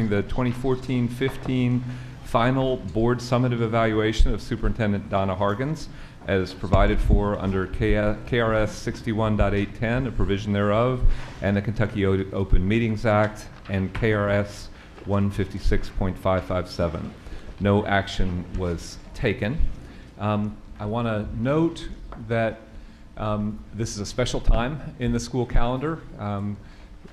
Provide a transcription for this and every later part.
during the 2014-15 final board summative evaluation of Superintendent Donna Hargens, as provided for under KRS 61.810, a provision thereof, and the Kentucky Open Meetings Act, and KRS 156.557. No action was taken. I want to note that this is a special time in the school calendar.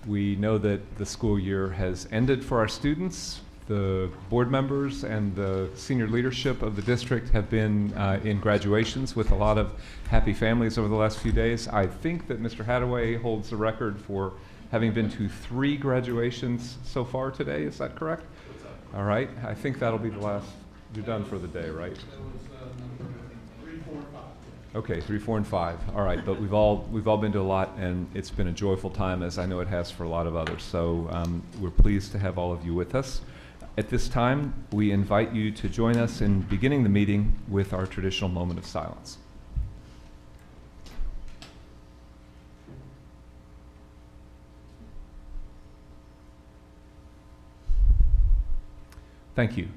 We know that the school year has ended for our students. The board members and the senior leadership of the district have been in graduations with a lot of happy families over the last few days. I think that Mr. Hadaway holds the record for having been to 3 graduations so far today. Is that correct? All right. I think that'll be the last. You're done for the day, right? Okay, 3, 4, and 5. All right, but we've all been to a lot, and it's been a joyful time, as I know it has for a lot of others. So we're pleased to have all of you with us. At this time, we invite you to join us in beginning the meeting with our traditional moment of silence. Thank you.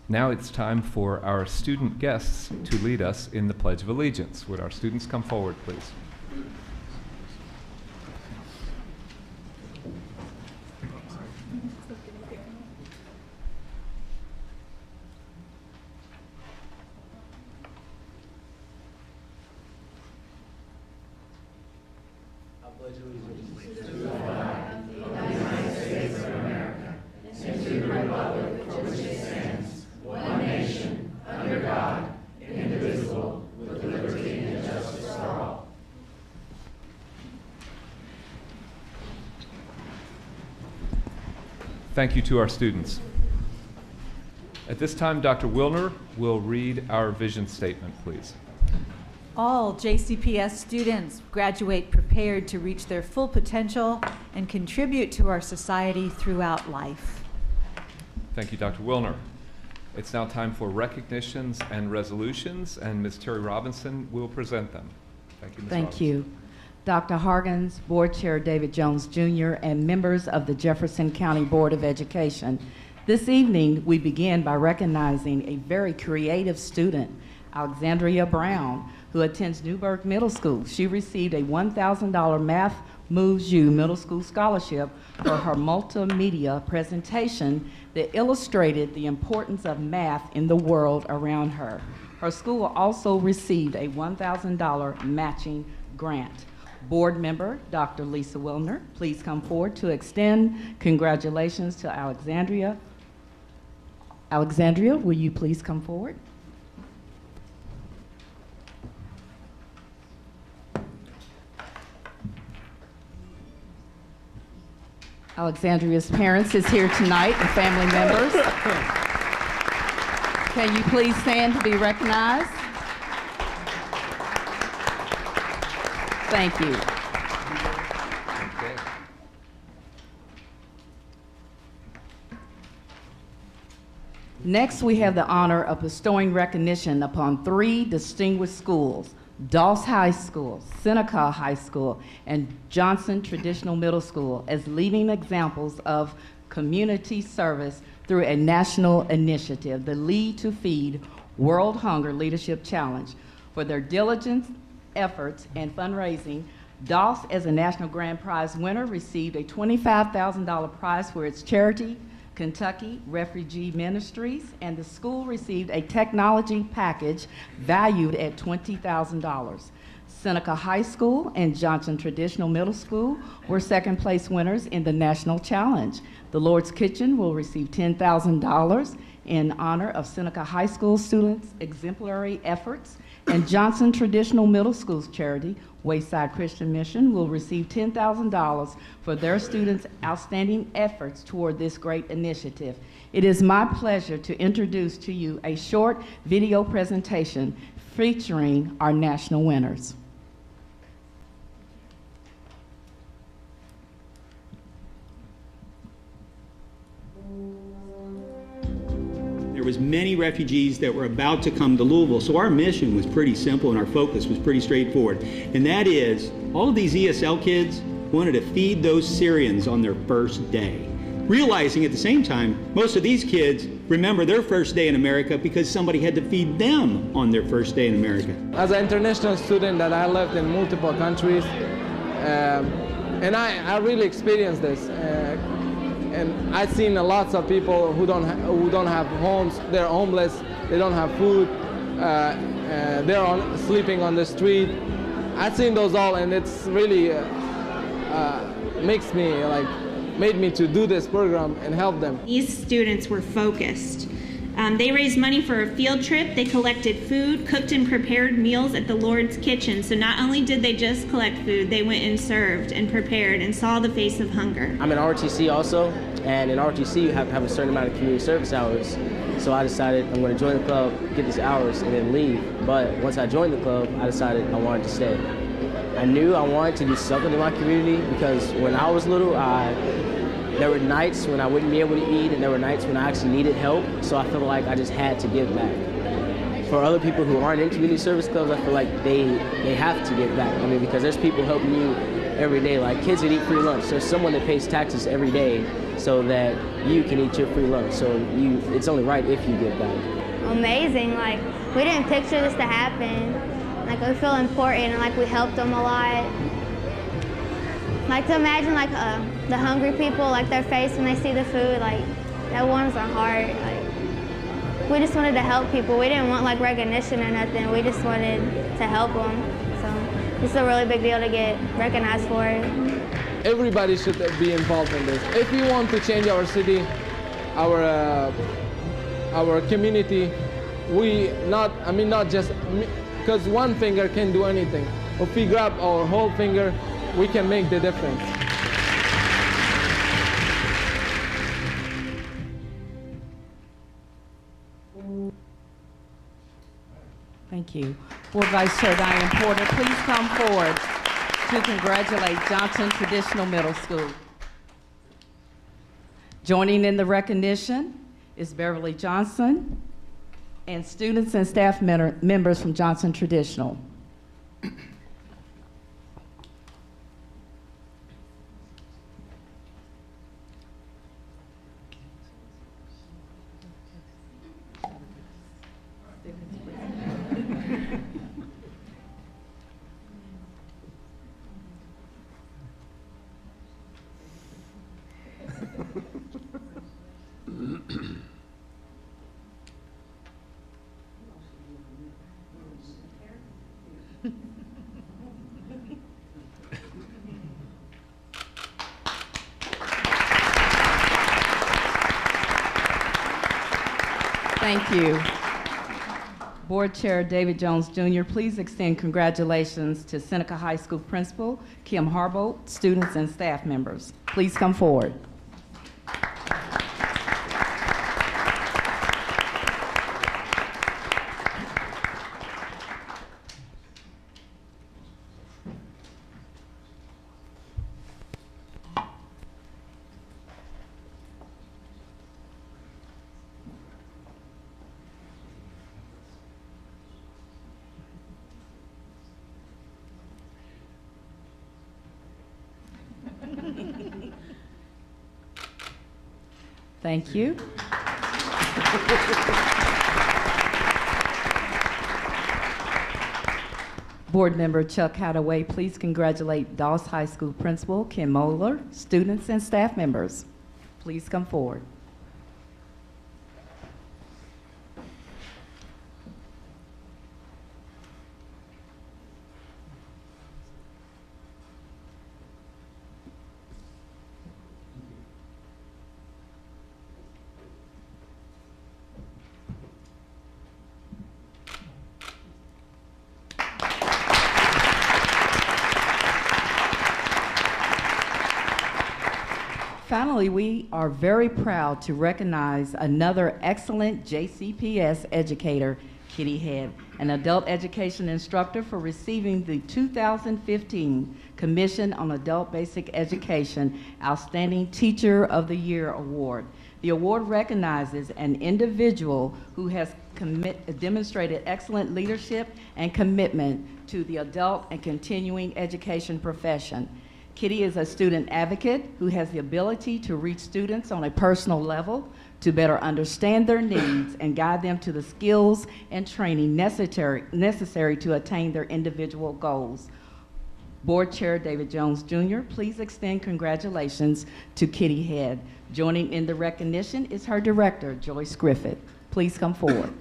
Now it's time for our student guests to lead us in the Pledge of Allegiance. Would our students come forward, please? I pledge allegiance to the flag of the United States of America and to the republic for which it stands, one nation, under God, indivisible, with liberty and justice for all. Thank you to our students. At this time, Dr. Wilner will read our vision statement, please. All JCPS students graduate prepared to reach their full potential and contribute to our society throughout life. Thank you, Dr. Wilner. It's now time for recognitions and resolutions, and Ms. Terry Robinson will present them. Thank you, Ms. Thank Robinson. you. Dr. Hargens, Board Chair David Jones Jr., and members of the Jefferson County Board of Education. This evening, we begin by recognizing a very creative student, Alexandria Brown, who attends Newburgh Middle School. She received a $1,000 Math Moves You Middle School Scholarship for her multimedia presentation that illustrated the importance of math in the world around her. Her school also received a $1,000 matching grant. Board member, Dr. Lisa Wilner, please come forward to extend congratulations to Alexandria. Alexandria, will you please come forward? Alexandria's parents is here tonight and family members. Can you please stand to be recognized? Thank you. Okay. Next, we have the honor of bestowing recognition upon 3 distinguished schools: Doss High School, Seneca High School, and Johnson Traditional Middle School as leading examples of community service through a national initiative, the Lead to Feed World Hunger Leadership Challenge. For their diligent efforts and fundraising, Doss, as a National Grand Prize winner, received a $25,000 prize for its charity, Kentucky Refugee Ministries, and the school received a technology package valued at $20,000. Seneca High School and Johnson Traditional Middle School were second-place winners in the National Challenge. The Lord's Kitchen will receive $10,000 in honor of Seneca High School students' exemplary efforts, and Johnson Traditional Middle School's charity, Wayside Christian Mission, will receive $10,000 for their students' outstanding efforts toward this great initiative. It is my pleasure to introduce to you a short video presentation featuring our national winners. There was many refugees that were about to come to Louisville, so our mission was pretty simple and our focus was pretty straightforward. And that is, all of these ESL kids wanted to feed those Syrians on their first day. realizing at the same time, most of these kids remember their first day in America because somebody had to feed them on their first day in America. As an international student that I lived in multiple countries, and I really experienced this. And I've seen lots of people who don't have homes. They're homeless. They don't have food. They're sleeping on the street. I've seen those all, and it's really made me to do this program and help them. These students were focused. They raised money for a field trip. They collected food, cooked and prepared meals at the Lord's kitchen. So not only did they just collect food, they went and served and prepared and saw the face of hunger. I'm in ROTC also, and in ROTC you have to have a certain amount of community service hours. So I decided I'm going to join the club, get these hours, and then leave. But once I joined the club, I decided I wanted to stay. I knew I wanted to do something in my community because when I was little, there were nights when I wouldn't be able to eat, and there were nights when I actually needed help, so I felt like I just had to give back. For other people who aren't in community service clubs, I feel like they have to give back. I mean, because there's people helping you every day, like kids that eat free lunch. There's someone that pays taxes every day so that you can eat your free lunch. So it's only right if you give back. Amazing, like we didn't picture this to happen. Like we feel important and like we helped them a lot. Like to imagine like the hungry people, like their face when they see the food, like that warms our heart. Like we just wanted to help people. We didn't want like recognition or nothing. We just wanted to help them. So it's a really big deal to get recognized for it. Everybody should be involved in this. If we want to change our city, our community, not just because one finger can do anything. If we grab our whole finger, we can make the difference. Thank you. Board Vice Chair Diane Porter, please come forward to congratulate Johnson Traditional Middle School. Joining in the recognition is Beverly Johnson and students and staff members from Johnson Traditional. Thank you. Board Chair David Jones Jr., please extend congratulations to Seneca High School Principal Kim Harbolt, students and staff members. Please come forward. Thank you. Board Member Chuck Hadaway, please congratulate Doss High School Principal Kim Moeller, students and staff members. Please come forward. Finally, we are very proud to recognize another excellent JCPS educator, Kitty Head, an adult education instructor, for receiving the 2015 Commission on Adult Basic Education Outstanding Teacher of the Year Award. The award recognizes an individual who has demonstrated excellent leadership and commitment to the adult and continuing education profession. Kitty is a student advocate who has the ability to reach students on a personal level to better understand their needs and guide them to the skills and training necessary to attain their individual goals. Board Chair David Jones Jr., please extend congratulations to Kitty Head. Joining in the recognition is her director, Joyce Griffith. Please come forward.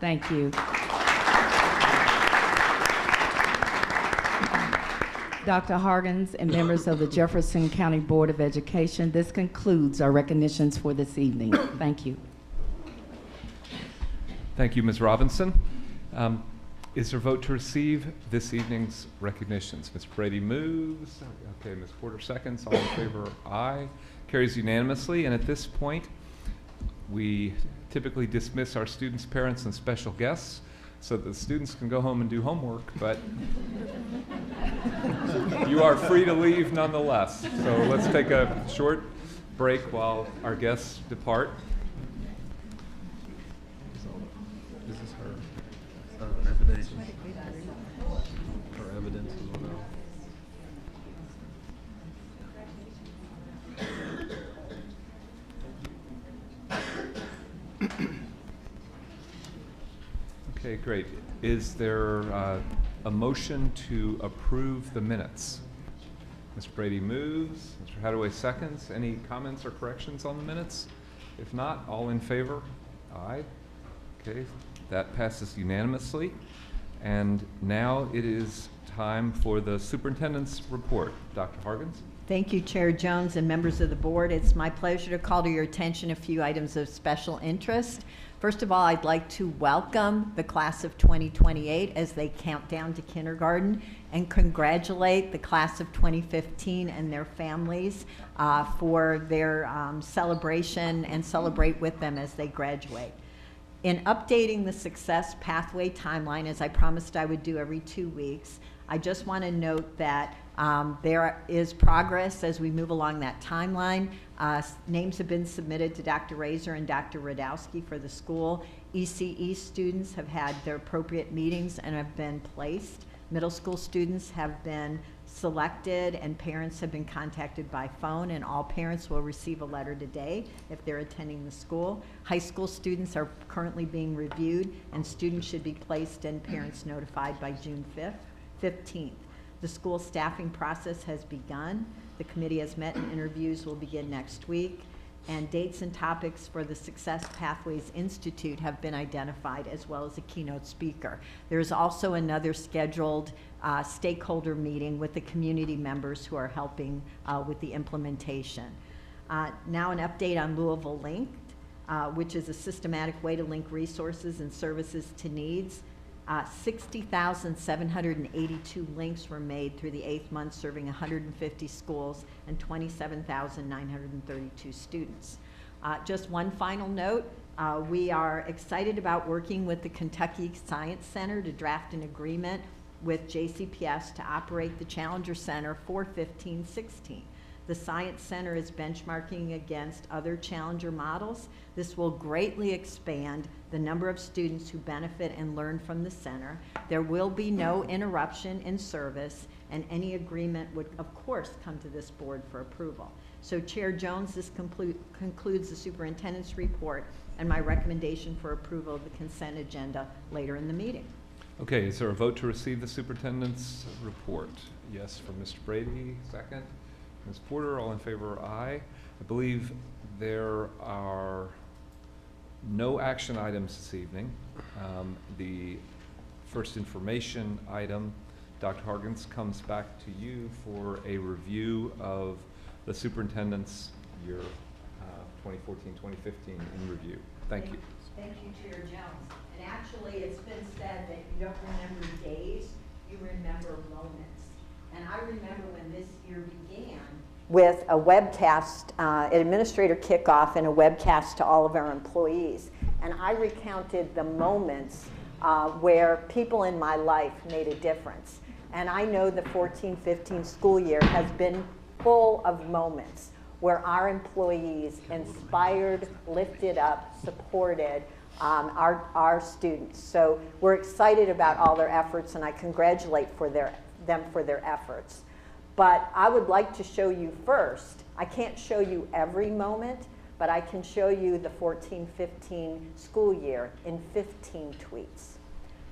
Thank you. Dr. Hargens and members of the Jefferson County Board of Education, this concludes our recognitions for this evening. Thank you. Thank you, Ms. Robinson. Is there a vote to receive this evening's recognitions? Ms. Brady moves. Okay, Ms. Porter seconds. All in favor, aye. Carries unanimously. And at this point, we typically dismiss our students, parents, and special guests so that the students can go home and do homework, but you are free to leave nonetheless. So let's take a short break while our guests depart. This is her evidence. Her evidence as well. Okay, great. Is there a motion to approve the minutes? Mr. Brady moves. Mr. Hadaway seconds. Any comments or corrections on the minutes? If not, all in favor? Aye. Okay, that passes unanimously. And now it is time for the superintendent's report. Dr. Hargens? Thank you, Chair Jones and members of the board. It's my pleasure to call to your attention a few items of special interest. First of all, I'd like to welcome the class of 2028 as they count down to kindergarten and congratulate the class of 2015 and their families for their celebration and celebrate with them as they graduate. In updating the success pathway timeline, as I promised I would do every 2 weeks, I just want to note that there is progress as we move along that timeline. Names have been submitted to Dr. Razor and Dr. Radowski for the school. ECE students have had their appropriate meetings and have been placed. Middle school students have been selected and parents have been contacted by phone, and all parents will receive a letter today if they're attending the school. High school students are currently being reviewed and students should be placed and parents notified by June 15th. The school staffing process has begun. The committee has met and interviews will begin next week. And dates and topics for the Success Pathways Institute have been identified, as well as a keynote speaker. There's also another scheduled stakeholder meeting with the community members who are helping with the implementation. Now an update on Louisville Linked, which is a systematic way to link resources and services to needs. 60,782 links were made through the 8th month, serving 150 schools and 27,932 students. Just one final note, we are excited about working with the Kentucky Science Center to draft an agreement with JCPS to operate the Challenger Center for 15-16. The Science Center is benchmarking against other Challenger models. This will greatly expand the number of students who benefit and learn from the center. There will be no interruption in service, and any agreement would, of course, come to this board for approval. So, Chair Jones, this concludes the superintendent's report and my recommendation for approval of the consent agenda later in the meeting. Okay, is there a vote to receive the superintendent's report? Yes, from Mr. Brady, second. Ms. Porter, all in favor, aye. I believe there are no action items this evening. The first information item, Dr. Hargens, comes back to you for a review of the superintendent's year 2014-2015 in review. Thank you. Thank you, Chair Jones. And actually, it's been said that you don't remember days, you remember moments. And I remember when this year began with a webcast, an administrator kickoff and a webcast to all of our employees. And I recounted the moments where people in my life made a difference. And I know the 14-15 school year has been full of moments where our employees inspired, lifted up, supported our students. So we're excited about all their efforts, and I congratulate them for their efforts. But I would like to show you first, I can't show you every moment, but I can show you the 14-15 school year in 15 tweets.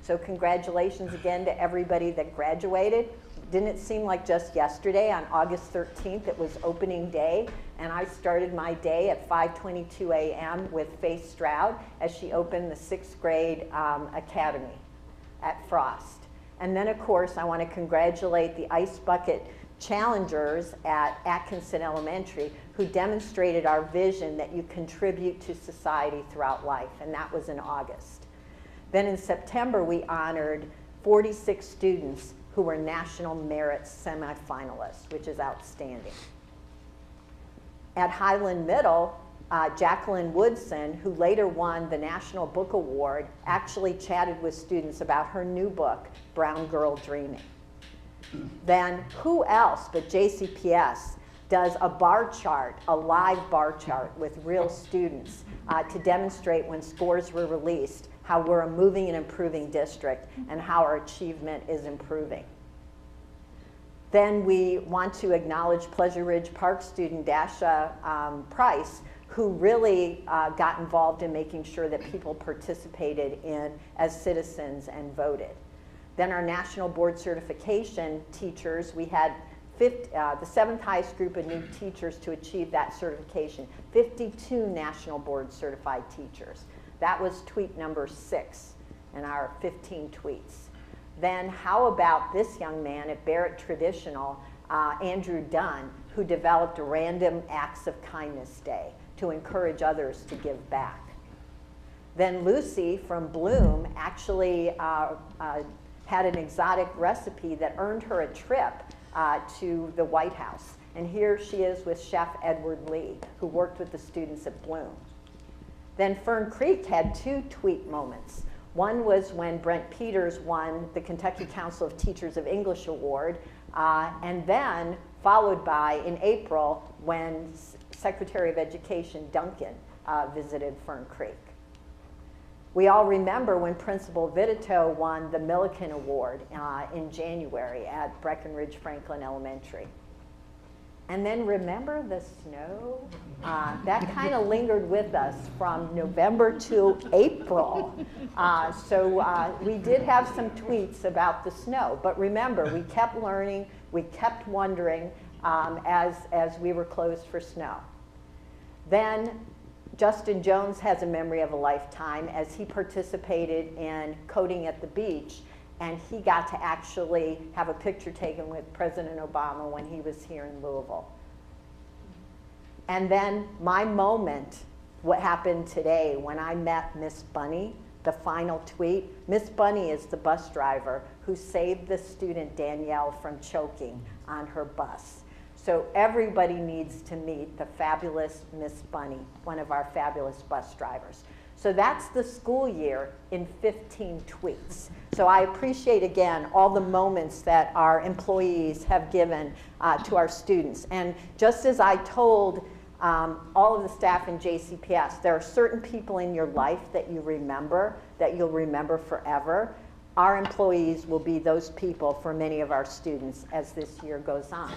So congratulations again to everybody that graduated. Didn't it seem like just yesterday on August 13th it was opening day, and I started my day at 5:22 a.m. with Faith Stroud as she opened the 6th grade academy at Frost. And then of course I want to congratulate the Ice Bucket Challengers at Atkinson Elementary, who demonstrated our vision that you contribute to society throughout life, and that was in August. Then in September, we honored 46 students who were National Merit semifinalists, which is outstanding. At Highland Middle, Jacqueline Woodson, who later won the National Book Award, actually chatted with students about her new book, Brown Girl Dreaming. Then who else but JCPS does a bar chart, a live bar chart with real students to demonstrate when scores were released, how we're a moving and improving district and how our achievement is improving. Then we want to acknowledge Pleasure Ridge Park student Dasha Price, who really got involved in making sure that people participated in as citizens and voted. Then our national board certification teachers, we had the 7th highest group of new teachers to achieve that certification, 52 national board certified teachers. That was tweet number 6 in our 15 tweets. Then how about this young man at Barrett Traditional, Andrew Dunn, who developed a Random Acts of Kindness Day to encourage others to give back. Then Lucy from Bloom actually had an exotic recipe that earned her a trip to the White House. And here she is with Chef Edward Lee, who worked with the students at Bloom. Then Fern Creek had 2 tweet moments. One was when Brent Peters won the Kentucky Council of Teachers of English Award, and then followed by, in April, when Secretary of Education Duncan visited Fern Creek. We all remember when Principal Vitito won the Milliken Award in January at Breckenridge Franklin Elementary. And then remember the snow? That kind of lingered with us from November to April. So we did have some tweets about the snow. But remember, we kept learning, we kept wondering as we were closed for snow. Then Justin Jones has a memory of a lifetime as he participated in Coding at the Beach, and he got to actually have a picture taken with President Obama when he was here in Louisville. And then my moment, what happened today when I met Miss Bunny, the final tweet. Miss Bunny is the bus driver who saved the student Danielle from choking on her bus. So everybody needs to meet the fabulous Miss Bunny, one of our fabulous bus drivers. So that's the school year in 15 tweets. So I appreciate, again, all the moments that our employees have given to our students. And just as I told all of the staff in JCPS, there are certain people in your life that you remember, that you'll remember forever. Our employees will be those people for many of our students as this year goes on.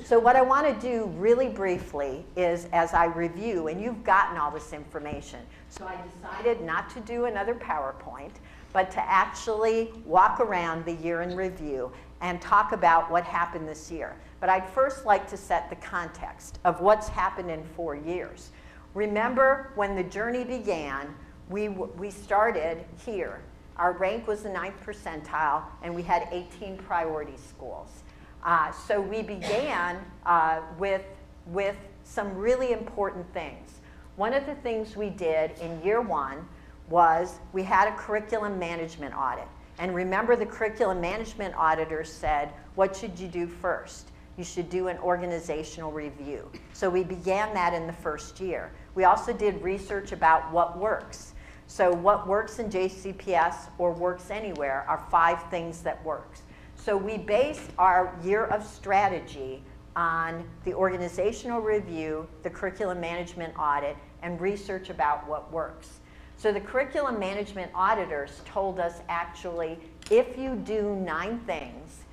So what I want to do really briefly is, as I review, and you've gotten all this information, so I decided not to do another PowerPoint, but to actually walk around the year in review and talk about what happened this year. But I'd first like to set the context of what's happened in 4 years. Remember, when the journey began, we started here. Our rank was the 9th percentile, and we had 18 priority schools. So we began with some really important things. One of the things we did in year 1 was we had a curriculum management audit. And remember, the curriculum management auditor said, what should you do first? You should do an organizational review. So we began that in the first year. We also did research about what works. So what works in JCPS or works anywhere are 5 things that works. So we based our year of strategy on the organizational review, the curriculum management audit, and research about what works. So the curriculum management auditors told us actually, if you do 9 things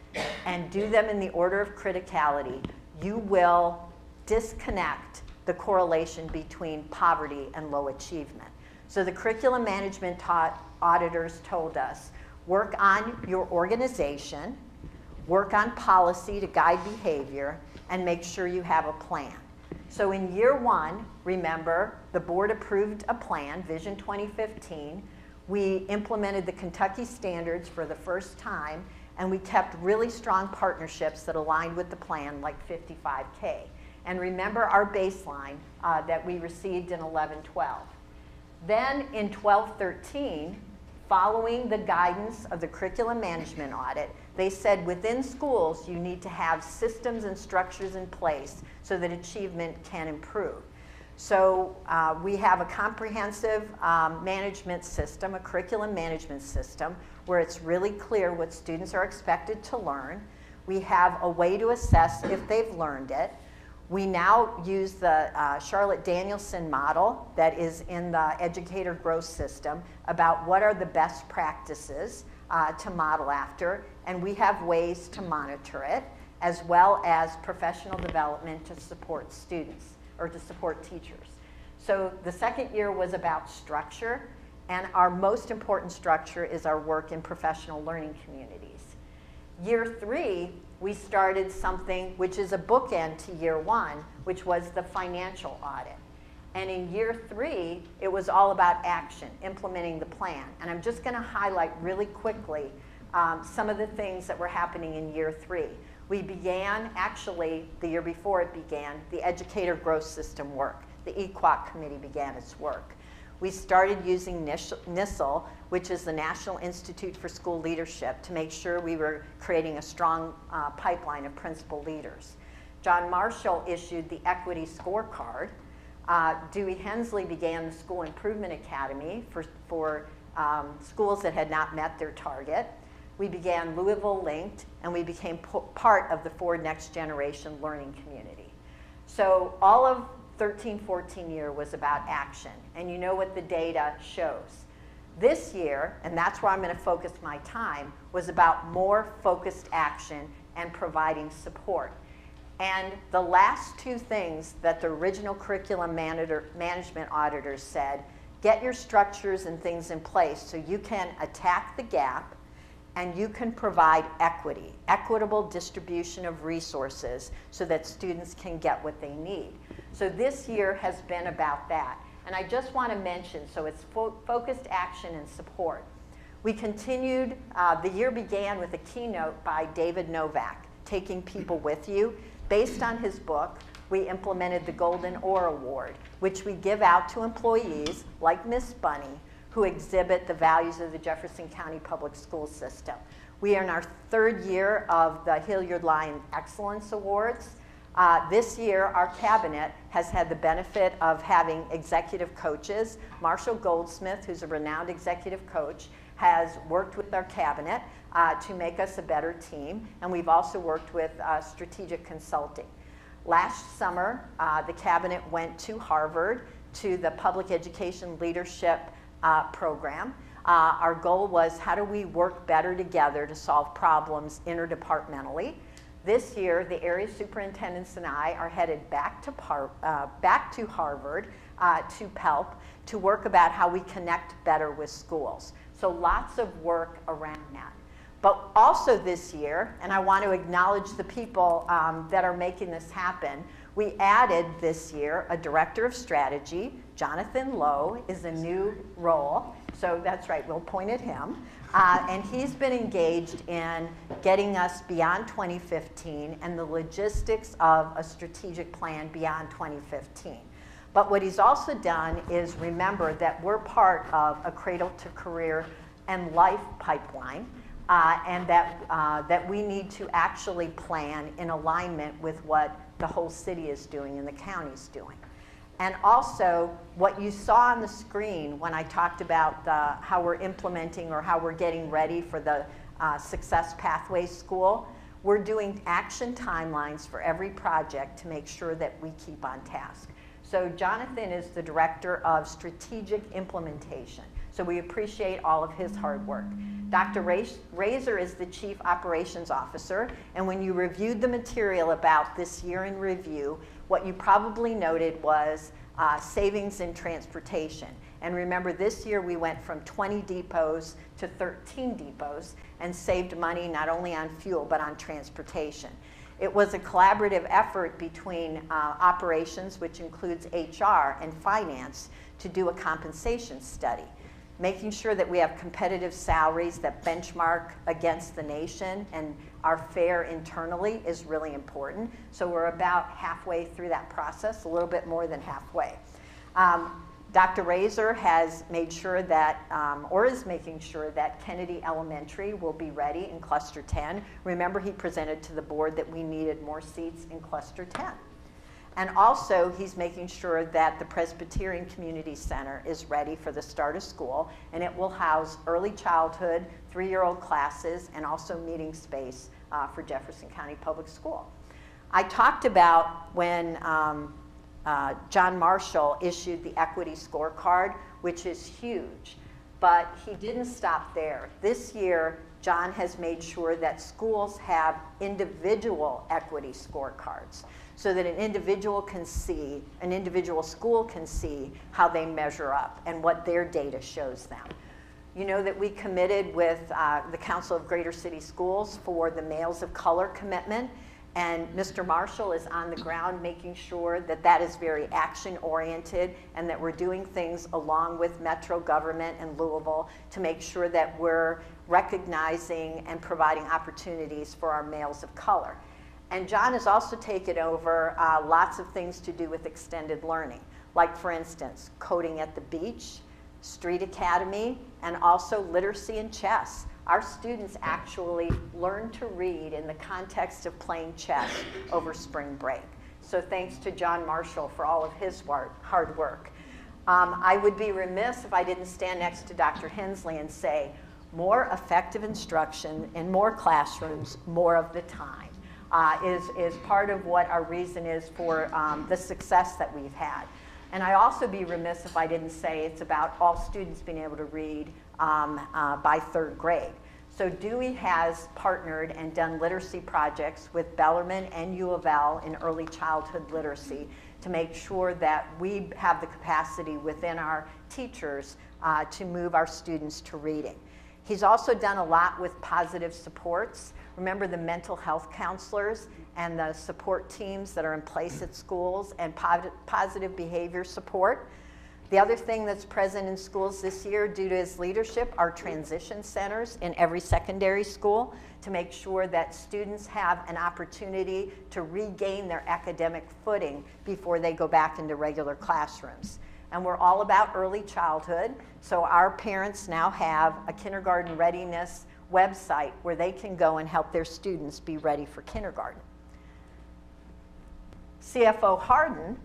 and do them in the order of criticality, you will disconnect the correlation between poverty and low achievement. So the curriculum management auditors told us, work on your organization, work on policy to guide behavior, and make sure you have a plan. So in year 1, remember, the board approved a plan, Vision 2015. We implemented the Kentucky standards for the first time, and we kept really strong partnerships that aligned with the plan, like 55K. And remember our baseline that we received in 11-12. Then in 12-13, following the guidance of the curriculum management audit, they said within schools you need to have systems and structures in place so that achievement can improve. So we have a comprehensive management system, a curriculum management system, where it's really clear what students are expected to learn. We have a way to assess if they've learned it. We now use the Charlotte Danielson model that is in the educator growth system about what are the best practices to model after, and we have ways to monitor it, as well as professional development to support students or to support teachers. So the second year was about structure, and our most important structure is our work in professional learning communities. Year 3, we started something which is a bookend to year 1, which was the financial audit. And in year 3, it was all about action, implementing the plan. And I'm just going to highlight really quickly some of the things that were happening in year 3. We began, actually, the year before it began, the educator growth system work. The EQUOC committee began its work. We started using NISL, which is the National Institute for School Leadership, to make sure we were creating a strong pipeline of principal leaders. John Marshall issued the Equity Scorecard. Dewey Hensley began the School Improvement Academy for schools that had not met their target. We began Louisville Linked, and we became part of the Ford Next Generation Learning Community. So all of 13-14 year was about action, and you know what the data shows. This year, and that's where I'm going to focus my time, was about more focused action and providing support. And the last 2 things that the original curriculum management auditors said, get your structures and things in place so you can attack the gap and you can provide equity, equitable distribution of resources so that students can get what they need. So this year has been about that. And I just want to mention, so it's focused action and support. We continued, the year began with a keynote by David Novak, Taking People With You. Based on his book, we implemented the Golden Oar Award, which we give out to employees like Miss Bunny, who exhibit the values of the Jefferson County Public School System. We are in our 3rd year of the Hilliard Lyon Excellence Awards. This year, our cabinet has had the benefit of having executive coaches. Marshall Goldsmith, who's a renowned executive coach, has worked with our cabinet to make us a better team, and we've also worked with strategic consulting. Last summer, the cabinet went to Harvard to the Public Education Leadership program. Our goal was, how do we work better together to solve problems interdepartmentally? This year, the area superintendents and I are headed back to Harvard, to PELP, to work about how we connect better with schools. So lots of work around that. But also this year, and I want to acknowledge the people that are making this happen, we added this year a director of strategy. Jonathan Lowe is a new role. So that's right, we'll point at him. And he's been engaged in getting us beyond 2015 and the logistics of a strategic plan beyond 2015. But what he's also done is remember that we're part of a cradle to career and life pipeline, and that we need to actually plan in alignment with what the whole city is doing and the county's doing. And also, what you saw on the screen when I talked about how we're implementing or how we're getting ready for the Success Pathways School, we're doing action timelines for every project to make sure that we keep on task. So Jonathan is the Director of Strategic Implementation. So we appreciate all of his hard work. Dr. Razor is the Chief Operations Officer, and when you reviewed the material about this year in review, what you probably noted was savings in transportation. And remember, this year we went from 20 depots to 13 depots and saved money not only on fuel but on transportation. It was a collaborative effort between operations, which includes HR and finance, to do a compensation study, making sure that we have competitive salaries that benchmark against the nation and are fair internally is really important. So we're about halfway through that process, a little bit more than halfway. Dr. Razor has made sure that, or is making sure that Kennedy Elementary will be ready in Cluster 10. Remember, he presented to the board that we needed more seats in Cluster 10. And also, he's making sure that the Presbyterian Community Center is ready for the start of school, and it will house early childhood, 3-year-old classes, and also meeting space for Jefferson County Public School. I talked about when John Marshall issued the equity scorecard, which is huge, but he didn't stop there. This year, John has made sure that schools have individual equity scorecards so that an individual school can see how they measure up and what their data shows them. You know that we committed with the Council of Greater City Schools for the Males of Color commitment, and Mr. Marshall is on the ground making sure that that is very action-oriented and that we're doing things along with Metro government and Louisville to make sure that we're recognizing and providing opportunities for our males of color. And John has also taken over lots of things to do with extended learning, like, for instance, coding at the beach, Street Academy, and also literacy and chess. Our students actually learn to read in the context of playing chess over spring break. So thanks to John Marshall for all of his hard work. I would be remiss if I didn't stand next to Dr. Hensley and say, more effective instruction in more classrooms, more of the time, is part of what our reason is for the success that we've had. And I also be remiss if I didn't say it's about all students being able to read by 3rd grade. So Dewey has partnered and done literacy projects with Bellarmine and U of L in early childhood literacy to make sure that we have the capacity within our teachers to move our students to reading. He's also done a lot with positive supports. Remember the mental health counselors and the support teams that are in place at schools and positive behavior support. The other thing that's present in schools this year due to his leadership are transition centers in every secondary school to make sure that students have an opportunity to regain their academic footing before they go back into regular classrooms. And we're all about early childhood, so our parents now have a kindergarten readiness website where they can go and help their students be ready for kindergarten. CFO Hardin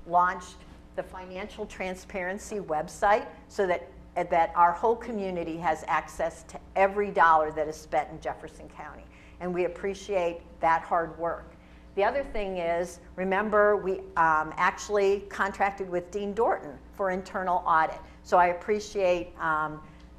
launched the financial transparency website so that our whole community has access to every dollar that is spent in Jefferson County. And we appreciate that hard work. The other thing is, remember, we actually contracted with Dean Dorton for internal audit. So I appreciate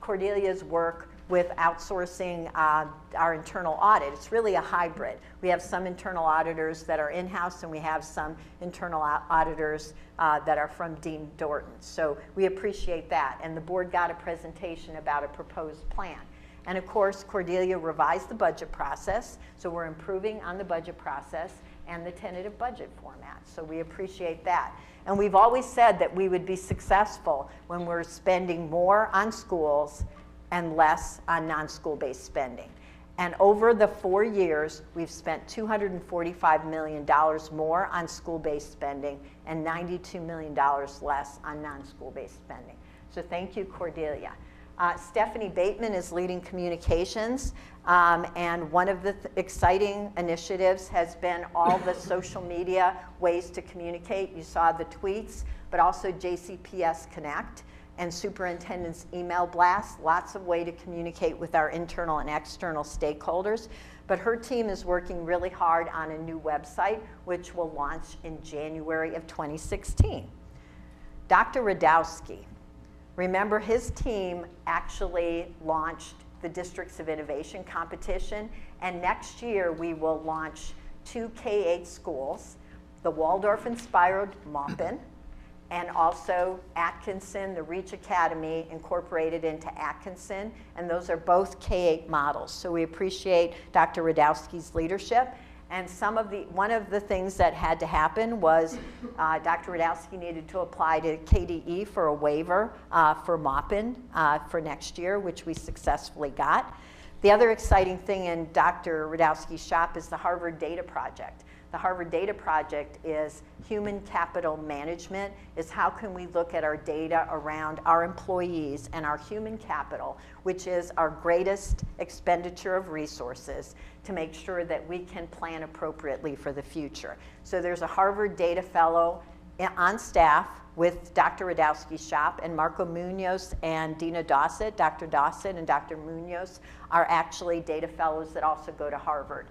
Cordelia's work with outsourcing our internal audit. It's really a hybrid. We have some internal auditors that are in-house and we have some internal auditors that are from Dean Dorton. So we appreciate that. And the board got a presentation about a proposed plan. And of course, Cordelia revised the budget process, so we're improving on the budget process and the tentative budget format. So we appreciate that. And we've always said that we would be successful when we're spending more on schools and less on non-school-based spending. And over the 4 years, we've spent $245 million more on school-based spending and $92 million less on non-school-based spending. So thank you, Cordelia. Stephanie Bateman is leading communications, and one of the exciting initiatives has been all the social media ways to communicate. You saw the tweets, but also JCPS Connect and superintendent's email blast, lots of way to communicate with our internal and external stakeholders. But her team is working really hard on a new website, which will launch in January of 2016. Dr. Radowski, remember his team actually launched the Districts of Innovation competition, and next year we will launch 2 K-8 schools, the Waldorf-inspired Maupin, and also Atkinson, the Reach Academy incorporated into Atkinson, and those are both K-8 models. So we appreciate Dr. Radowski's leadership. And one of the things that had to happen was Dr. Radowski needed to apply to KDE for a waiver for Maupin for next year, which we successfully got. The other exciting thing in Dr. Radowski's shop is the Harvard Data Project. The Harvard Data Project is human capital management, is how can we look at our data around our employees and our human capital, which is our greatest expenditure of resources, to make sure that we can plan appropriately for the future. So there's a Harvard Data Fellow on staff with Dr. Radowski's shop, and Marco Munoz and Dina Dossett, Dr. Dossett and Dr. Munoz are actually data fellows that also go to Harvard.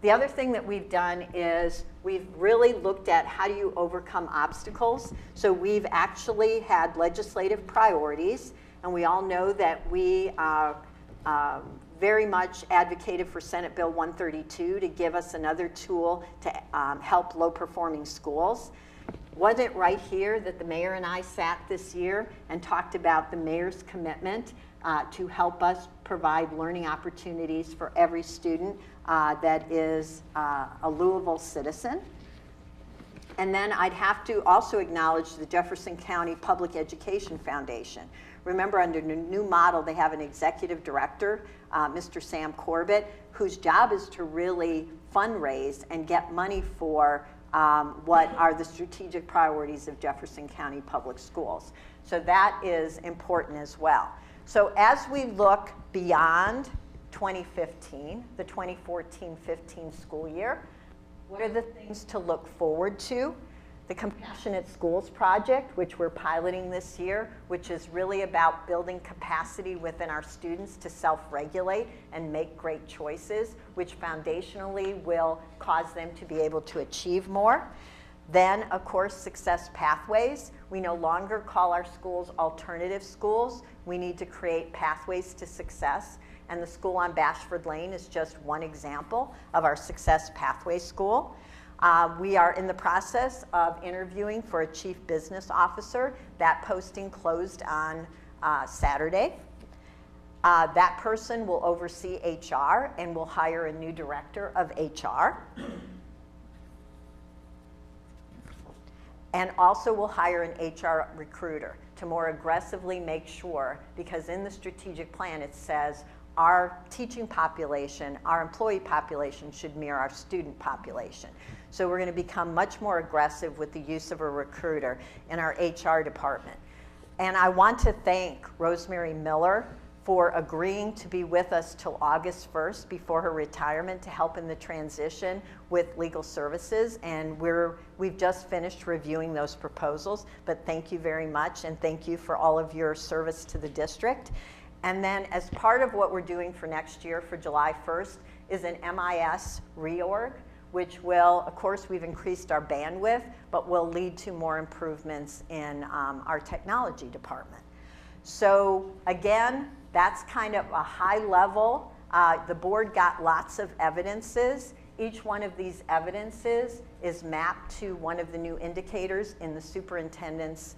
The other thing that we've done is we've really looked at how do you overcome obstacles. So we've actually had legislative priorities, and we all know that we very much advocated for Senate Bill 132 to give us another tool to help low-performing schools. Wasn't it right here that the mayor and I sat this year and talked about the mayor's commitment to help us provide learning opportunities for every student that is a Louisville citizen? And then I'd have to also acknowledge the Jefferson County Public Education Foundation. Remember, under the new model, they have an executive director, Mr. Sam Corbett, whose job is to really fundraise and get money for what are the strategic priorities of Jefferson County Public Schools. So that is important as well. So as we look beyond 2015, the 2014-15 school year, what are the things to look forward to? The Compassionate Schools Project, which we're piloting this year, which is really about building capacity within our students to self-regulate and make great choices, which foundationally will cause them to be able to achieve more. Then, of course, Success Pathways. We no longer call our schools alternative schools. We need to create pathways to success. And the school on Bashford Lane is just one example of our Success Pathway School. We are in the process of interviewing for a chief business officer. That posting closed on Saturday. That person will oversee HR and will hire a new director of HR. And also will hire an HR recruiter to more aggressively make sure, because in the strategic plan it says our teaching population, our employee population should mirror our student population. So we're going to become much more aggressive with the use of a recruiter in our HR department. And I want to thank Rosemary Miller for agreeing to be with us till August 1st before her retirement to help in the transition with legal services. And we've just finished reviewing those proposals, but thank you very much, and thank you for all of your service to the district. And then as part of what we're doing for next year, for July 1st, is an MIS reorg, which will, of course, we've increased our bandwidth, but will lead to more improvements in our technology department. So again, that's kind of a high level. The board got lots of evidences. Each one of these evidences is mapped to one of the new indicators in the superintendent's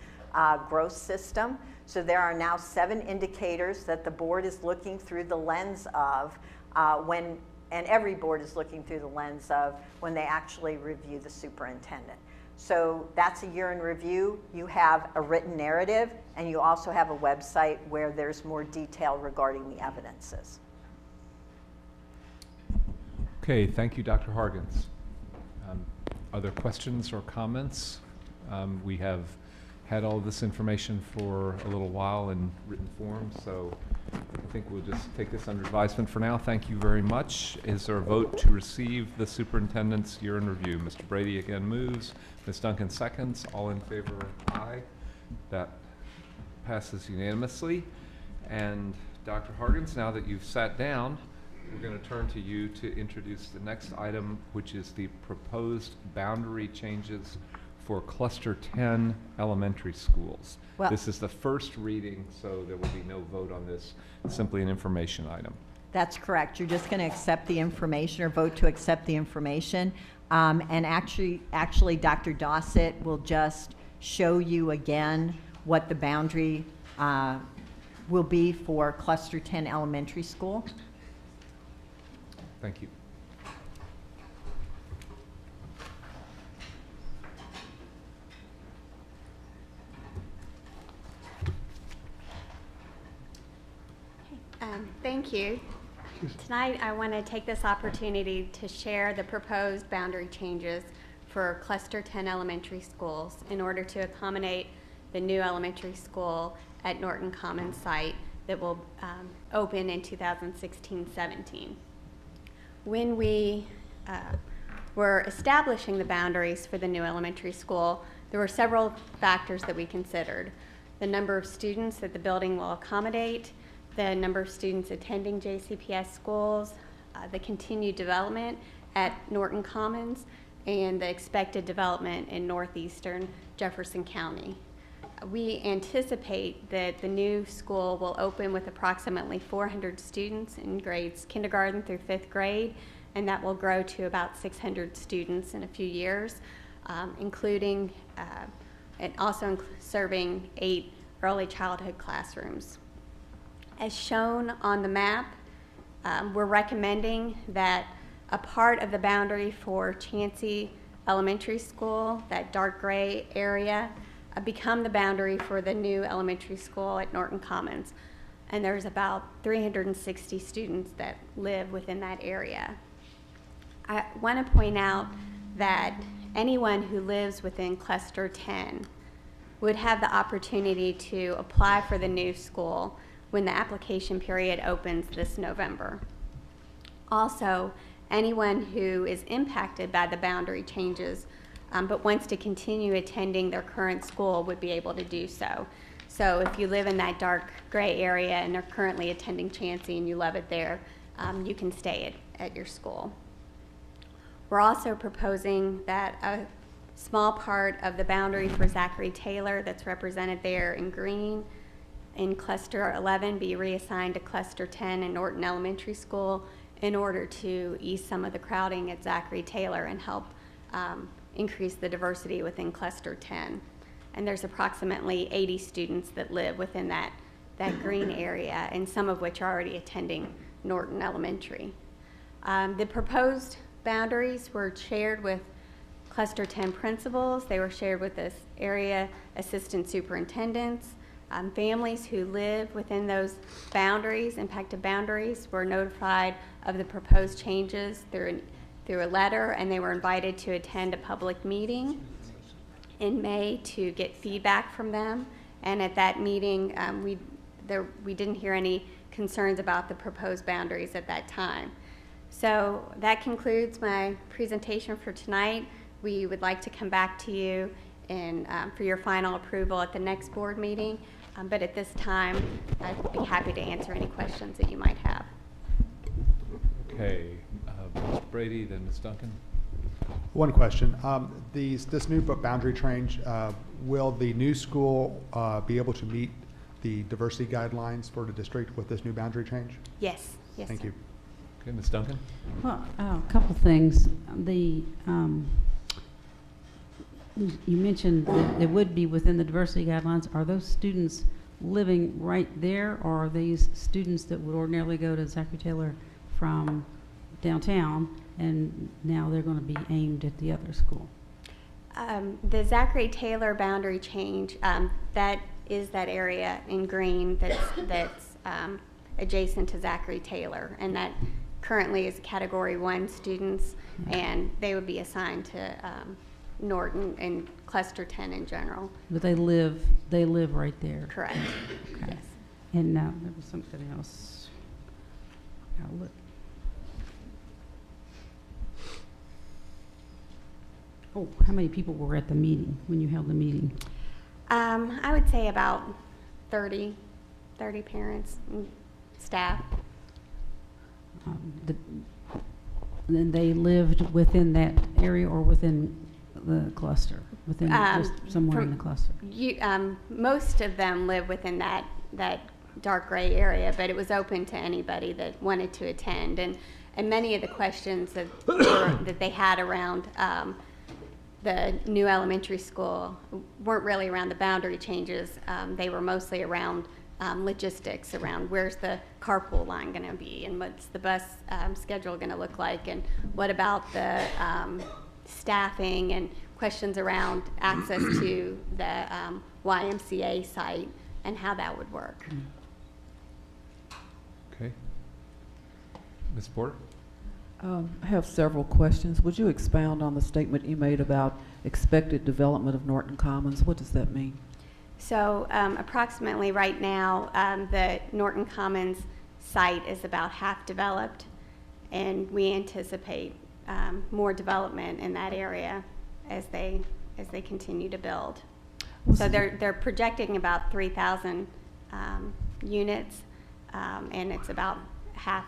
growth system. So there are now 7 indicators that the board is looking through the lens of and every board is looking through the lens of when they actually review the superintendent. So that's a year in review. You have a written narrative, and you also have a website where there's more detail regarding the evidences. Okay, thank you, Dr. Hargens. Are there questions or comments? We have had all this information for a little while in written form, so I think we'll just take this under advisement for now. Thank you very much. Is there a vote to receive the superintendent's year in review? Mr. Brady again moves. Ms. Duncan seconds. All in favor, aye. That passes unanimously. And Dr. Hargens, now that you've sat down, we're going to turn to you to introduce the next item, which is the proposed boundary changes for Cluster 10 elementary schools. Well, this is the first reading, so there will be no vote on this, simply an information item. that's correct. You're just going to accept the information or vote to accept the information. And actually, Dr. Dossett will just show you again what the boundary will be for Cluster 10 elementary school. Thank you. Thank you. Tonight I want to take this opportunity to share the proposed boundary changes for Cluster 10 elementary schools in order to accommodate the new elementary school at Norton Commons site that will open in 2016-17. When we were establishing the boundaries for the new elementary school, there were several factors that we considered. The number of students that the building will accommodate, the number of students attending JCPS schools, the continued development at Norton Commons, and the expected development in northeastern Jefferson County. We anticipate that the new school will open with approximately 400 students in grades kindergarten through 5th grade, and that will grow to about 600 students in a few years, including and also serving 8 early childhood classrooms. As shown on the map, we're recommending that a part of the boundary for Chansey Elementary School, that dark gray area, become the boundary for the new elementary school at Norton Commons. And there's about 360 students that live within that area. I want to point out that anyone who lives within Cluster 10 would have the opportunity to apply for the new school when the application period opens this November. Also, anyone who is impacted by the boundary changes but wants to continue attending their current school would be able to do so. So if you live in that dark gray area and are currently attending Chansey and you love it there, you can stay at your school. We're also proposing that a small part of the boundary for Zachary Taylor that's represented there in green in Cluster 11 be reassigned to Cluster 10 in Norton Elementary School in order to ease some of the crowding at Zachary Taylor and help increase the diversity within Cluster 10. And there's approximately 80 students that live within that green area, and some of which are already attending Norton Elementary. The proposed boundaries were shared with Cluster 10 principals. They were shared with this area assistant superintendents. Families who live within those boundaries, impacted boundaries, were notified of the proposed changes through a letter, and they were invited to attend a public meeting in May to get feedback from them. And at that meeting, we didn't hear any concerns about the proposed boundaries at that time. So that concludes my presentation for tonight. We would like to come back to you for your final approval at the next board meeting. But at this time, I'd be happy to answer any questions that you might have. Okay, Mr. Brady, then Ms. Duncan. One question. This new boundary change, will the new school be able to meet the diversity guidelines for the district with this new boundary change? Yes. Yes. Thank sir. you. Okay, Ms. Duncan. Well, a couple things. You mentioned that they would be within the diversity guidelines. Are those students living right there, or are these students that would ordinarily go to Zachary Taylor from downtown, and now they're going to be aimed at the other school? The Zachary Taylor boundary change, that is that area in green that's adjacent to Zachary Taylor, and that currently is Category 1 students, and they would be assigned to Norton and Cluster 10 in general. But they live right there. Correct. Okay. Yes. And now there was something else. I'll look. Oh, how many people were at the meeting when you held the meeting? I would say about 30 parents and staff. Then they lived within that area or within the cluster? Within just somewhere in the cluster? Most of them live within that dark gray area, but it was open to anybody that wanted to attend. And many of the questions that they had around the new elementary school weren't really around the boundary changes. They were mostly around logistics, around where's the carpool line going to be, and what's the bus schedule going to look like, and what about the staffing, and questions around access to the YMCA site and how that would work. Okay. Ms. Porter? I have several questions. Would you expound on the statement you made about expected development of Norton Commons? What does that mean? So approximately right now, the Norton Commons site is about half developed, and we anticipate more development in that area as they continue to build. So they're projecting about 3,000 units, and it's about half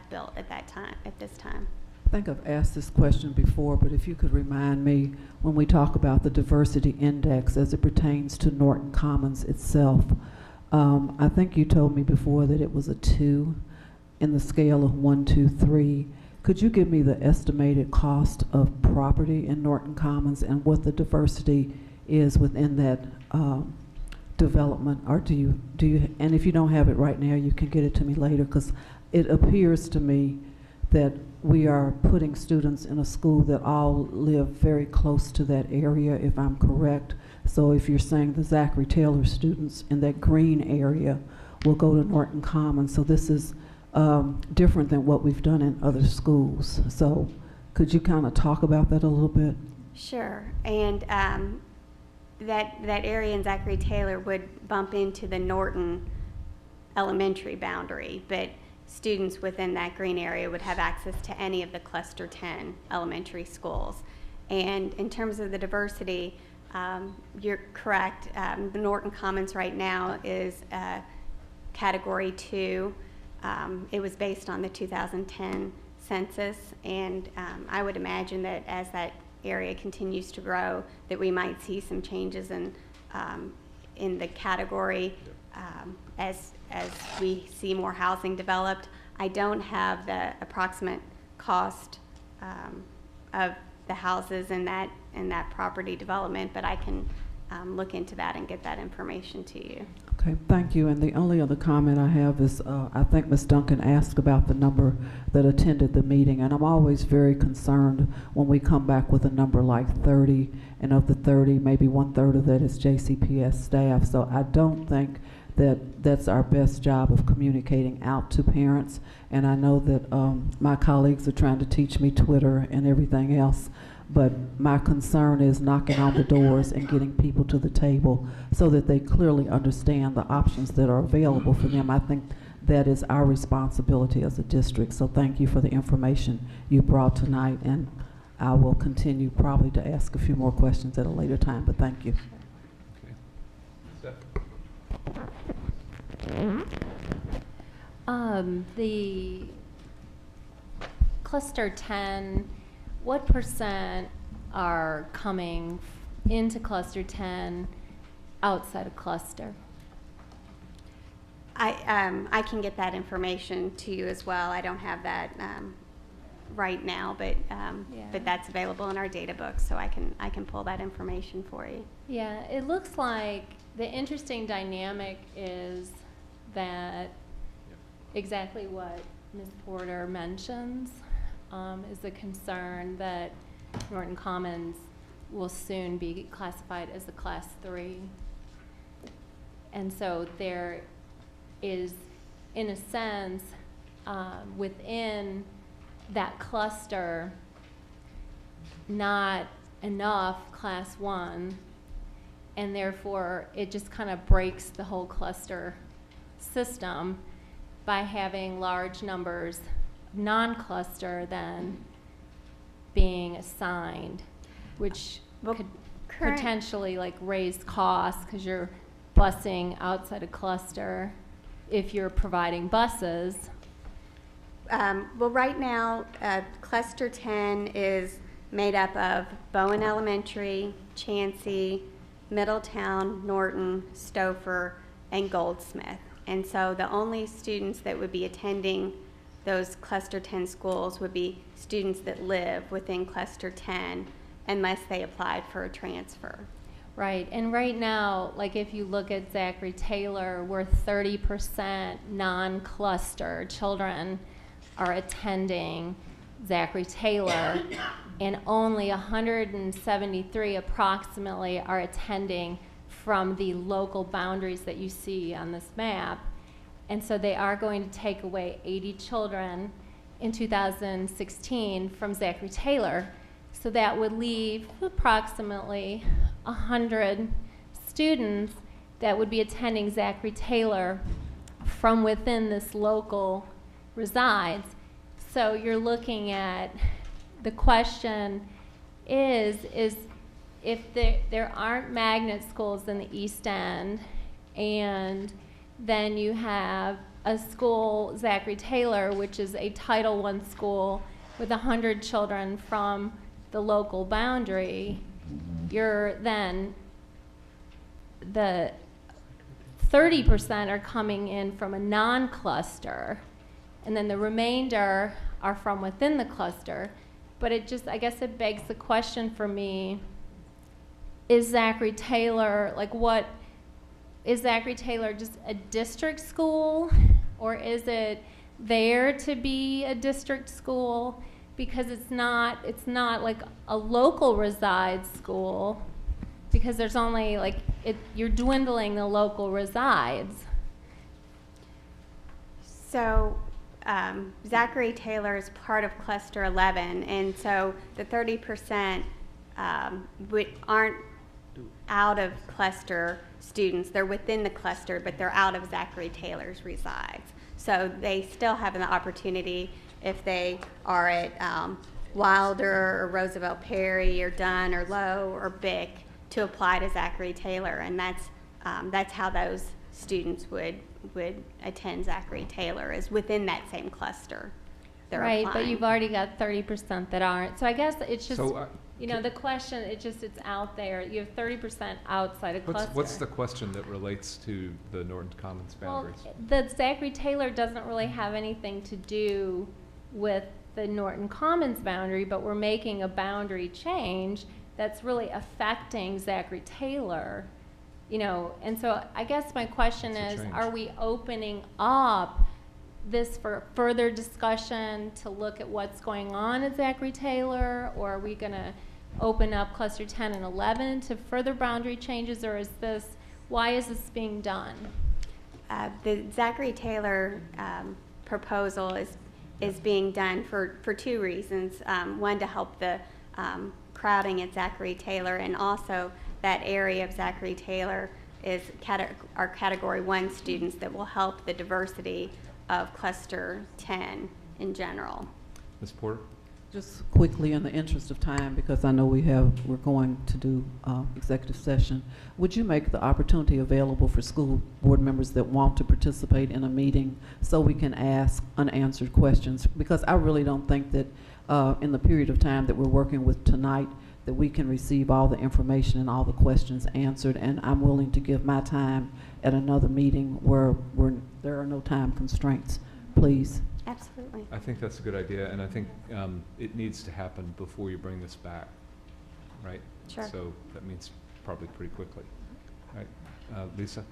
built at this time. I think I've asked this question before, but if you could remind me, when we talk about the diversity index as it pertains to Norton Commons itself, I think you told me before that it was a 2 in the scale of 1, 2, 3. Could you give me the estimated cost of property in Norton Commons and what the diversity is within that development? Or do you, and if you don't have it right now, you can get it to me later, because it appears to me that we are putting students in a school that all live very close to that area, if I'm correct. So if you're saying the Zachary Taylor students in that green area will go to Norton Commons, so this is different than what we've done in other schools. So could you kind of talk about that a little bit? Sure. And that area in Zachary Taylor would bump into the Norton elementary boundary, but students within that green area would have access to any of the Cluster 10 elementary schools. And in terms of the diversity, you're correct. The Norton Commons right now is Category 2. It was based on the 2010 census, and I would imagine that as that area continues to grow, that we might see some changes in the category as we see more housing developed. I don't have the approximate cost of the houses in that property development, but I can look into that and get that information to you. Okay, thank you. And the only other comment I have is I think Ms. Duncan asked about the number that attended the meeting, and I'm always very concerned when we come back with a number like 30, and of the 30, maybe 1/3 of that is JCPS staff. So I don't think that that's our best job of communicating out to parents. And I know that my colleagues are trying to teach me Twitter and everything else, but my concern is knocking on the doors and getting people to the table so that they clearly understand the options that are available for them. I think that is our responsibility as a district. So thank you for the information you brought tonight, and I will continue probably to ask a few more questions at a later time, but thank you. Okay. The Cluster 10, what percent are coming into Cluster 10 outside of cluster? I can get that information to you as well. I don't have that right now, but that's available in our data book, so I can pull that information for you. Yeah, it looks like the interesting dynamic is that exactly what Ms. Porter mentions is the concern that Norton Commons will soon be classified as a Class 3. And so there is, in a sense, within that cluster, not enough Class 1, and therefore it just kind of breaks the whole cluster system by having large numbers of non-cluster then being assigned, which could potentially like raise costs because you're busing outside a cluster if you're providing buses. Well, right now, Cluster 10 is made up of Bowen Elementary, Chansey, Middletown, Norton, Stouffer, and Goldsmith. And so the only students that would be attending those Cluster 10 schools would be students that live within Cluster 10 unless they applied for a transfer. Right, and right now, like if you look at Zachary Taylor, we're 30% non-cluster children are attending Zachary Taylor, and only 173 approximately are attending from the local boundaries that you see on this map. And so they are going to take away 80 children in 2016 from Zachary Taylor. So that would leave approximately 100 students that would be attending Zachary Taylor from within this local resides. So you're looking at, the question is if there aren't magnet schools in the East End, and then you have a school, Zachary Taylor, which is a Title I school with 100 children from the local boundary, you're then, the 30% are coming in from a non-cluster, and then the remainder are from within the cluster. But it just, I guess it begs the question for me, is Zachary Taylor, like what, is Zachary Taylor just a district school, or is it there to be a district school? Because it's not like a local resides school, because there's only like, you're dwindling the local resides. So Zachary Taylor is part of Cluster 11, and so the 30% aren't out of cluster students. They're within the cluster, but they're out of Zachary Taylor's resides. So they still have an opportunity if they are at Wilder or Roosevelt Perry or Dunn or Lowe or Bick to apply to Zachary Taylor, and that's how those students would attend Zachary Taylor, is within that same cluster. They're right, applying. but you've already got 30% that aren't. So I guess it's just, So, you know, the question, it's out there. You have 30% outside of cluster. What's the question that relates to the Norton Commons boundaries? Well, the Zachary Taylor doesn't really have anything to do with the Norton Commons boundary, but we're making a boundary change that's really affecting Zachary Taylor, you know. And so I guess my question is, are we opening up this for further discussion to look at what's going on at Zachary Taylor, or are we going to open up cluster 10 and 11 to further boundary changes, or is this, why is this being done? The Zachary Taylor proposal is being done for two reasons. One, to help the crowding at Zachary Taylor, and also that area of Zachary Taylor is our Category 1 students that will help the diversity of Cluster 10 in general. Ms. Porter? Just quickly, in the interest of time, because I know we're going to do executive session, would you make the opportunity available for school board members that want to participate in a meeting so we can ask unanswered questions? Because I really don't think that in the period of time that we're working with tonight that we can receive all the information and all the questions answered, and I'm willing to give my time at another meeting where there are no time constraints, please. Absolutely. I think that's a good idea, and I think it needs to happen before you bring this back, right? Sure. So that means probably pretty quickly, right? Lisa?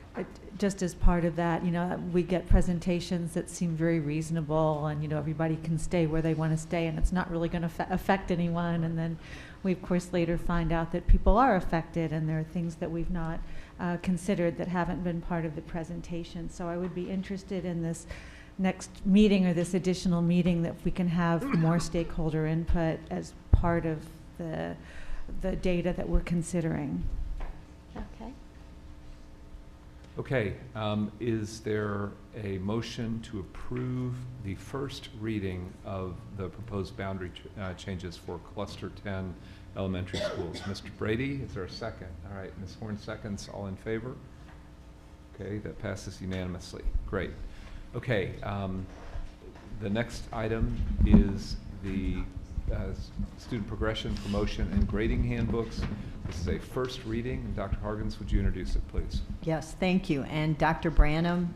Just as part of that, you know, we get presentations that seem very reasonable, and, you know, everybody can stay where they want to stay, and it's not really going to affect anyone. And then we, of course, later find out that people are affected, and there are things that we've not considered that haven't been part of the presentation. So I would be interested in this next meeting, or this additional meeting, that we can have more stakeholder input as part of the the data that we're considering. Okay. Okay, is there a motion to approve the first reading of the proposed boundary changes for Cluster 10 elementary schools? Mr. Brady, is there a second? All right, Ms. Horn seconds. All in favor? Okay, that passes unanimously. Great. Okay, the next item is the student progression, promotion, and grading handbooks. This is a first reading. And Dr. Hargens, would you introduce it, please? Yes, thank you. And Dr. Branham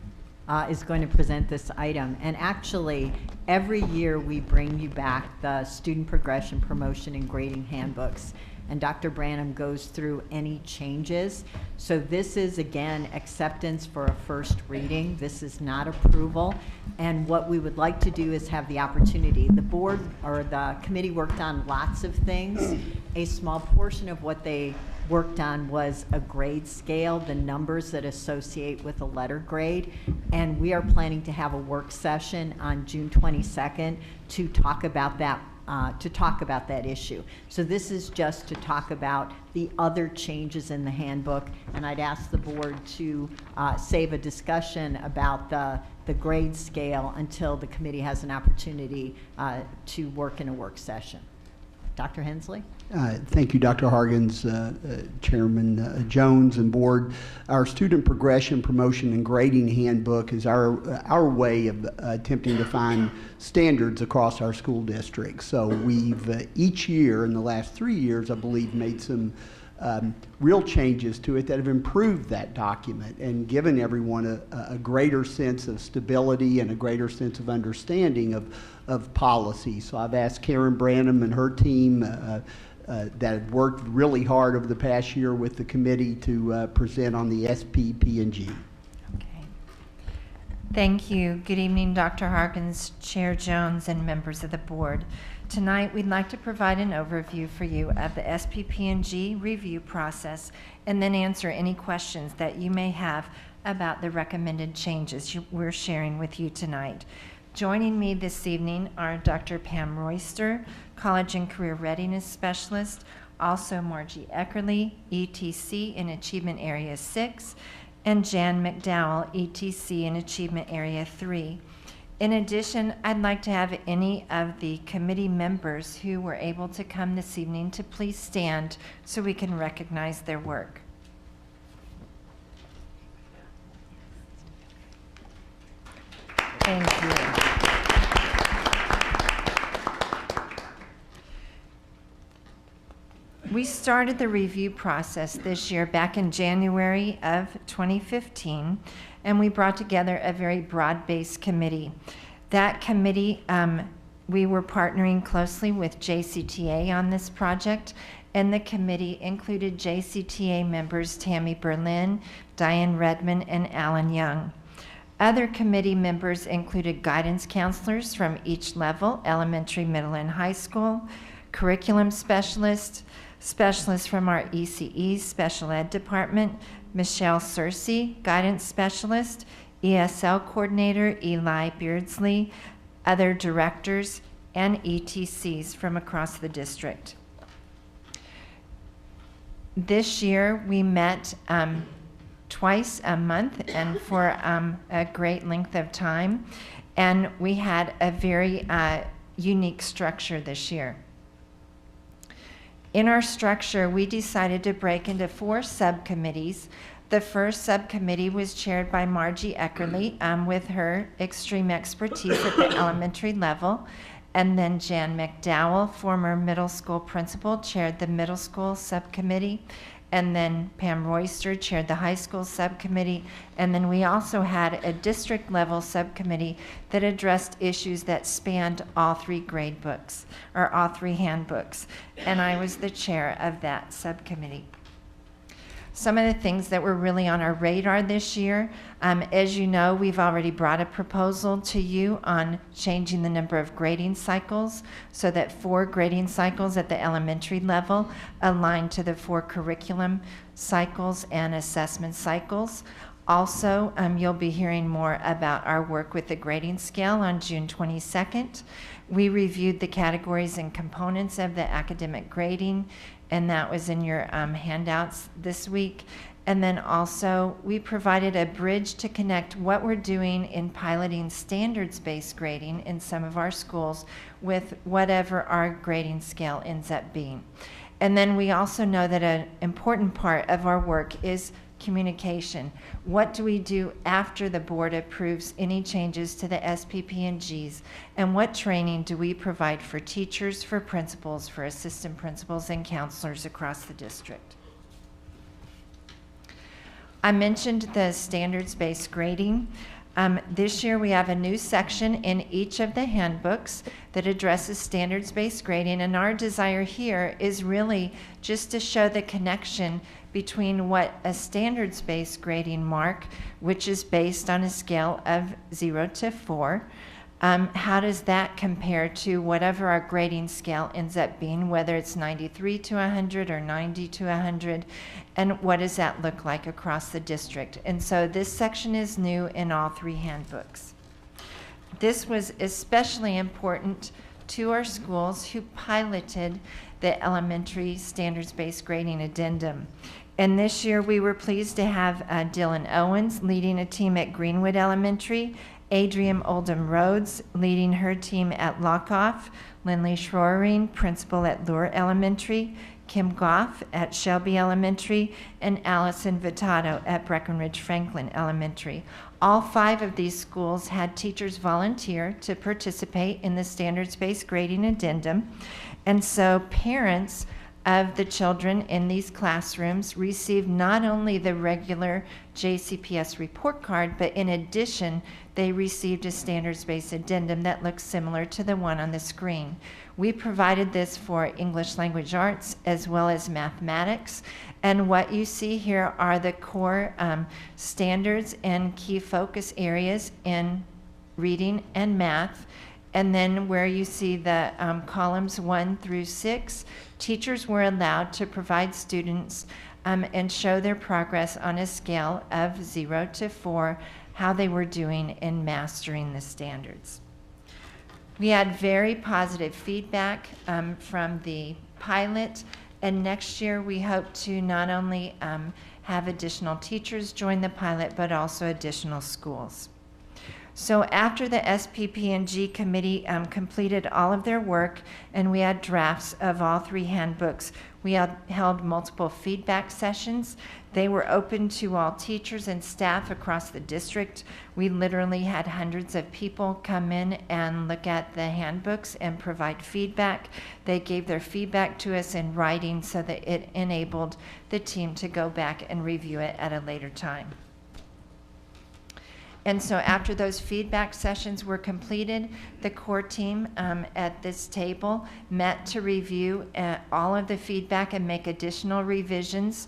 is going to present this item. And actually, every year we bring you back the student progression, promotion, and grading handbooks. And Dr. Branham goes through any changes. So this is, again, acceptance for a first reading. This is not approval. And what we would like to do is have the opportunity. The board or the committee worked on lots of things. A small portion of what they worked on was a grade scale, the numbers that associate with a letter grade. And we are planning to have a work session on June 22nd to talk about that issue. So this is just to talk about the other changes in the handbook, and I'd ask the board to save a discussion about the grade scale until the committee has an opportunity to work in a work session. Dr. Hensley? Thank you, Dr. Hargens, Chairman Jones, and board. Our student progression, promotion, and grading handbook is our way of attempting to find standards across our school districts. So we've each year in the last 3 years, I believe, made some real changes to it that have improved that document and given everyone a greater sense of stability and a greater sense of understanding of policy. So I've asked Karen Branham and her team that have worked really hard over the past year with the committee to present on the SPP&G. Okay. Thank you. Good evening, Dr. Harkins, Chair Jones, and members of the board. Tonight, we'd like to provide an overview for you of the SPP&G review process and then answer any questions that you may have about the recommended changes we're sharing with you tonight. Joining me this evening are Dr. Pam Royster, College and Career Readiness Specialist, also Margie Eckerly, ETC in Achievement Area 6, and Jan McDowell, ETC in Achievement Area 3. In addition, I'd like to have any of the committee members who were able to come this evening to please stand so we can recognize their work. Thank you. We started the review process this year back in January of 2015, and we brought together a very broad-based committee. That committee, we were partnering closely with JCTA on this project, and the committee included JCTA members Tammy Berlin, Diane Redmond, and Alan Young. Other committee members included guidance counselors from each level, elementary, middle, and high school, curriculum specialists, specialists from our ECE special ed department, Michelle Searcy, guidance specialist, ESL coordinator Eli Beardsley, other directors, and ETCs from across the district. This year we met twice a month and for a great length of time, and we had a very unique structure this year. In our structure, we decided to break into 4 subcommittees. The first subcommittee was chaired by Margie Eckerly with her extreme expertise at the elementary level. And then Jan McDowell, former middle school principal, chaired the middle school subcommittee. And then Pam Royster chaired the high school subcommittee. And then we also had a district level subcommittee that addressed issues that spanned all 3 grade books, or all 3 handbooks. And I was the chair of that subcommittee. Some of the things that were really on our radar this year, as you know, we've already brought a proposal to you on changing the number of grading cycles so that 4 grading cycles at the elementary level align to the 4 curriculum cycles and assessment cycles. Also, you'll be hearing more about our work with the grading scale on June 22nd. We reviewed the categories and components of the academic grading, and that was in your handouts this week. And then also, we provided a bridge to connect what we're doing in piloting standards-based grading in some of our schools with whatever our grading scale ends up being. And then we also know that an important part of our work is communication. What do we do after the board approves any changes to the SPP&Gs? And what training do we provide for teachers, for principals, for assistant principals, and counselors across the district? I mentioned the standards-based grading. This year we have a new section in each of the handbooks that addresses standards-based grading, and our desire here is really just to show the connection between what a standards-based grading mark, which is based on a scale of 0 to 4, how does that compare to whatever our grading scale ends up being, whether it's 93 to 100 or 90 to 100, and what does that look like across the district? And so this section is new in all 3 handbooks. This was especially important to our schools who piloted the elementary standards-based grading addendum. And this year we were pleased to have Dylan Owens leading a team at Greenwood Elementary, Adrienne Oldham Rhodes leading her team at Lockoff, Lindley Schroering, principal at Lure Elementary, Kim Goff at Shelby Elementary, and Allison Vitato at Breckenridge Franklin Elementary. All 5 of these schools had teachers volunteer to participate in the standards-based grading addendum. And so parents of the children in these classrooms received not only the regular JCPS report card, but in addition, they received a standards-based addendum that looks similar to the one on the screen. We provided this for English language arts as well as mathematics. And what you see here are the core standards and key focus areas in reading and math. And then where you see the columns 1 through 6, teachers were allowed to provide students and show their progress on a scale of 0 to 4, how they were doing in mastering the standards. We had very positive feedback from the pilot, and next year we hope to not only have additional teachers join the pilot, but also additional schools. So after the SPP&G committee completed all of their work and we had drafts of all 3 handbooks, we held multiple feedback sessions. They were open to all teachers and staff across the district. We literally had hundreds of people come in and look at the handbooks and provide feedback. They gave their feedback to us in writing so that it enabled the team to go back and review it at a later time. And so after those feedback sessions were completed, the core team at this table met to review all of the feedback and make additional revisions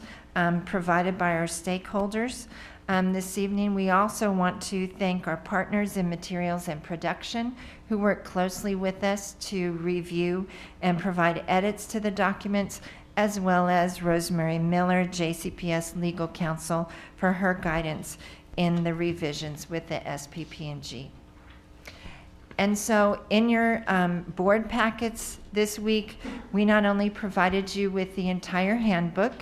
provided by our stakeholders. This evening, we also want to thank our partners in materials and production who work closely with us to review and provide edits to the documents, as well as Rosemary Miller, JCPS Legal Counsel, for her guidance in the revisions with the SPP&G. And so in your board packets this week, we not only provided you with the entire handbook,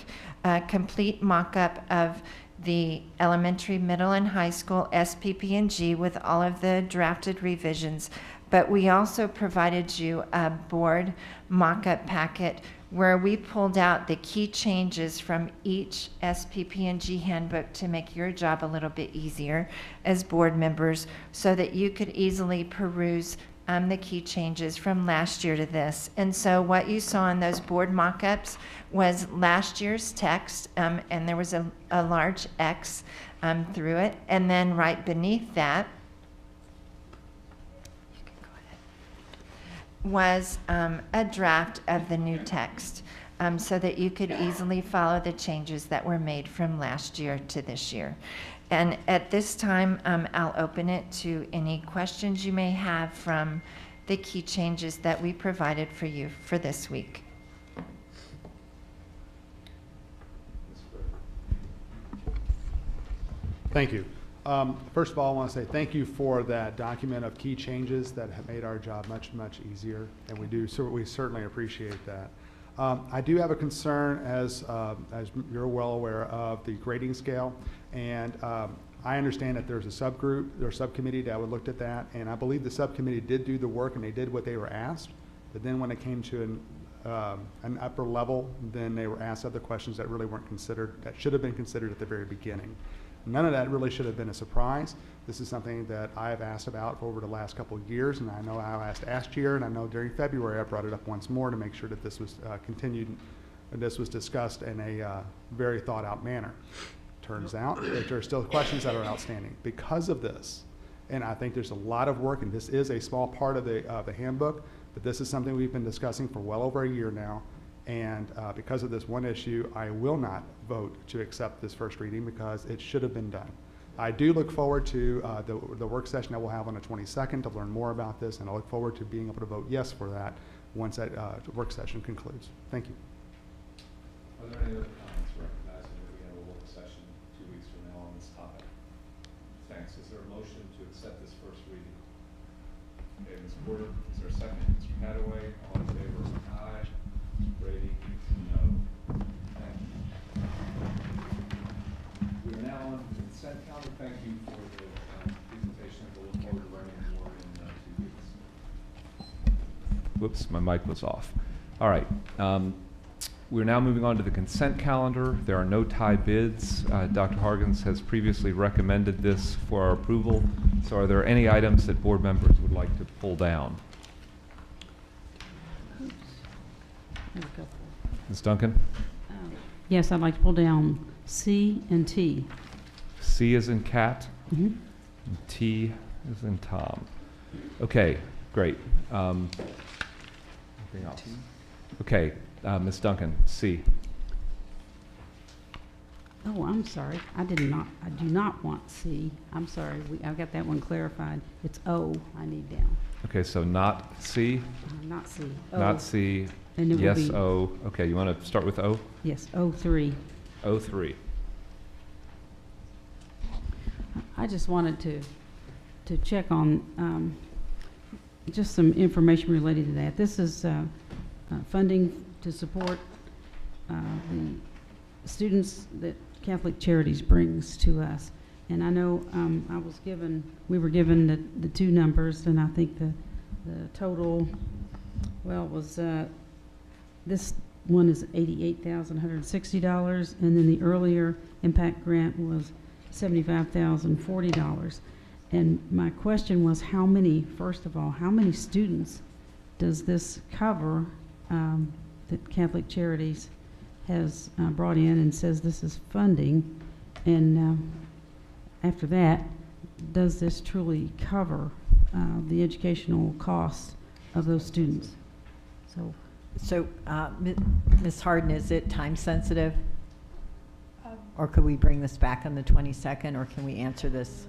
a complete mock-up of the elementary, middle, and high school SPP&G with all of the drafted revisions, but we also provided you a board mock-up packet where we pulled out the key changes from each SPP&G handbook to make your job a little bit easier as board members so that you could easily peruse the key changes from last year to this. And so what you saw in those board mock-ups was last year's text, and there was a large X through it, and then right beneath that was a draft of the new text so that you could easily follow the changes that were made from last year to this year. And at this time, I'll open it to any questions you may have from the key changes that we provided for you for this week. Thank you. First of all, I want to say thank you for that document of key changes that have made our job much, much easier, and we certainly appreciate that. I do have a concern, as you're well aware, of the grading scale, and I understand that there's a subgroup or subcommittee that looked at that, and I believe the subcommittee did do the work and they did what they were asked, but then when it came to an upper level, then they were asked other questions that really weren't considered, that should have been considered at the very beginning. None of that really should have been a surprise. This is something that I have asked about for over the last couple of years, and I know I asked last year, and I know during February I brought it up once more to make sure that this was continued, and this was discussed in a very thought out manner. Turns out that there are still questions that are outstanding because of this, and I think there's a lot of work, and this is a small part of the handbook, but this is something we've been discussing for well over a year now. And because of this one issue, I will not vote to accept this first reading because it should have been done. I do look forward to the work session that we'll have on the 22nd to learn more about this, and I look forward to being able to vote yes for that once that work session concludes. Thank you. Are there any other comments recognizing that we have a work session 2 weeks from now on this topic? Thanks. Is there a motion to accept this first reading? Okay, Ms. Porter, is there a second? Mr. Hadaway, all in favor? Aye. Brady, no. Thank you. We are now on the consent calendar. Thank you for the presentation. We'll look forward to learning more in 2 weeks. Whoops, my mic was off. All right. We're now moving on to the consent calendar. There are no tie bids. Dr. Hargens has previously recommended this for our approval. So are there any items that board members would like to pull down? Ms. Duncan? Yes, I'd like to pull down C and T. C is in cat. Mm-hmm. And T is in Tom. Okay, great. Anything else? Okay, Ms. Duncan, C. Oh, I'm sorry. I do not want C. I'm sorry. I've got that one clarified. It's O I need down. Okay, so not C? Not C. O. Not C. And it will yes, be, O. Okay, you want to start with O? Yes, O3. O3. I just wanted to check on just some information related to that. This is funding to support the students that Catholic Charities brings to us. And I know we were given the two numbers, and I think the total, well, was this one is $88,160, and then the earlier impact grant was $75,040. And my question was, first of all, how many students does this cover that Catholic Charities has brought in and says this is funding? And after that, does this truly cover the educational costs of those students? So, Ms. Harden, is it time sensitive? Or could we bring this back on the 22nd, or can we answer this?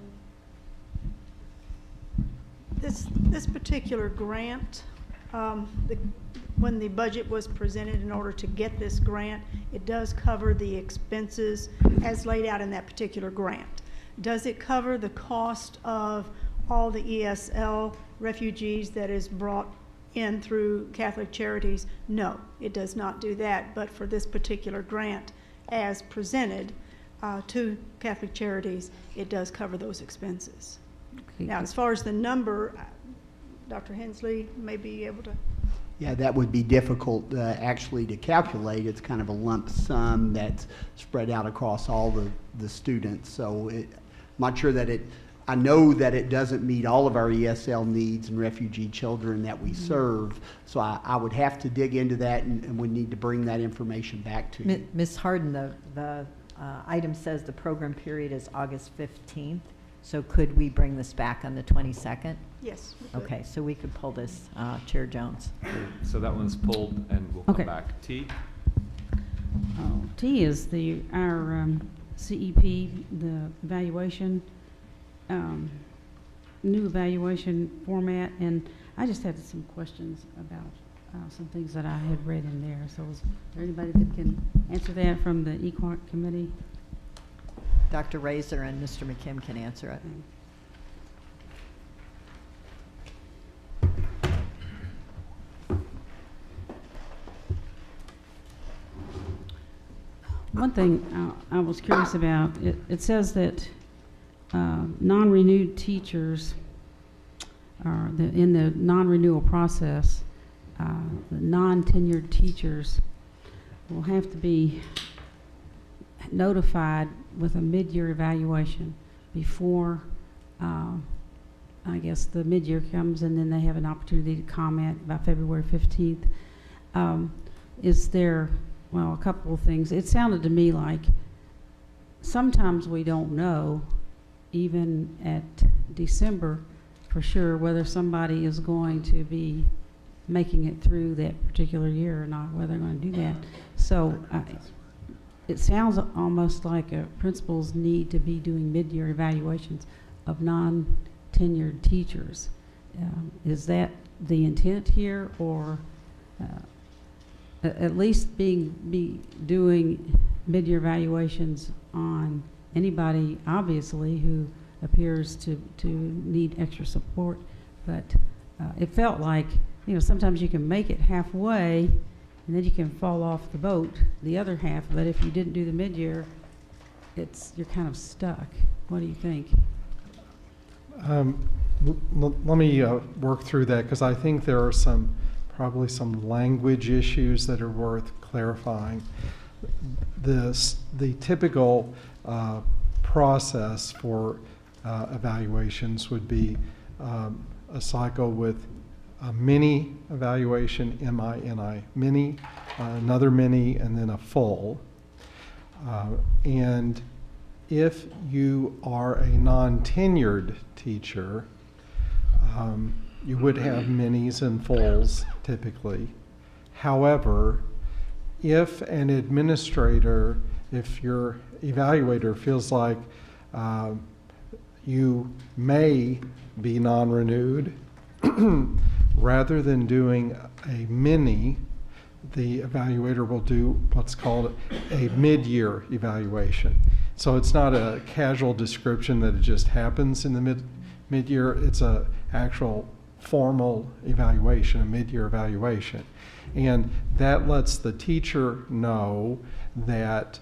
This particular grant, when the budget was presented in order to get this grant, it does cover the expenses as laid out in that particular grant. Does it cover the cost of all the ESL refugees that is brought in through Catholic Charities? No, it does not do that. But for this particular grant, as presented to Catholic Charities, it does cover those expenses. Okay. Now, as far as the number, Dr. Hensley may be able to. Yeah, that would be difficult actually to calculate. It's kind of a lump sum that's spread out across all the students. So I'm not sure that I know that it doesn't meet all of our ESL needs and refugee children that we serve. So I would have to dig into that, and we need to bring that information back to you. Ms. Harden, the item says the program period is August 15th. So could we bring this back on the 22nd? Yes. Okay, so we could pull this, Chair Jones. So that one's pulled, and we'll come back. T? T is our CEP, the evaluation, new evaluation format, and I just had some questions about some things that I had read in there. So is there anybody that can answer that from the EQUAC committee? Dr. Razor and Mr. McKim can answer it. one thing I was curious about, it says that non-renewed teachers are in the non-renewal process, the non-tenured teachers will have to be notified with a mid-year evaluation before I guess the mid-year comes, and then they have an opportunity to comment by February 15th. Is there, well, a couple of things. It sounded to me like sometimes we don't know, even at December, for sure whether somebody is going to be making it through that particular year or not, whether they're going to do that. So it sounds almost like principals need to be doing mid-year evaluations of non-tenured teachers. Is that the intent here, or at least be doing mid-year evaluations on anybody, obviously, who appears to need extra support? But it felt like, you know, sometimes you can make it halfway and then you can fall off the boat the other half, but if you didn't do the mid-year, you're kind of stuck. What do you think? Let me work through that, because I think there are probably some language issues that are worth clarifying. The typical process for evaluations would be a cycle with a mini evaluation, M-I-N-I, mini, another mini, and then a full. And if you are a non-tenured teacher, you would have minis and fulls typically. However, if an administrator, if your evaluator feels like you may be non-renewed, rather than doing a mini, the evaluator will do what's called a mid-year evaluation. So it's not a casual description that it just happens in the mid-year. It's an actual formal evaluation, a mid-year evaluation. And that lets the teacher know that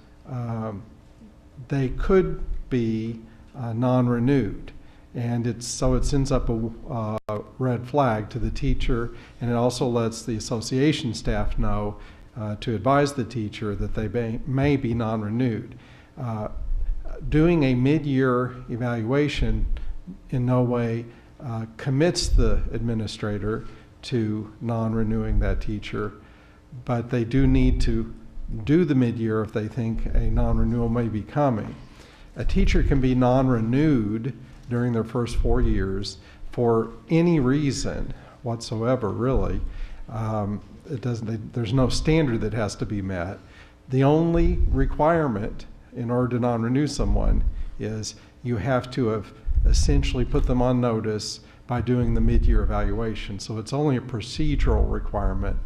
they could be non-renewed. And it sends up a red flag to the teacher, and it also lets the association staff know to advise the teacher that they may be non-renewed. Doing a mid-year evaluation in no way commits the administrator to non-renewing that teacher, but they do need to do the mid-year if they think a non-renewal may be coming. A teacher can be non-renewed during their first 4 years for any reason whatsoever, really. There's no standard that has to be met. The only requirement in order to non-renew someone is you have to have essentially put them on notice by doing the mid-year evaluation. So it's only a procedural requirement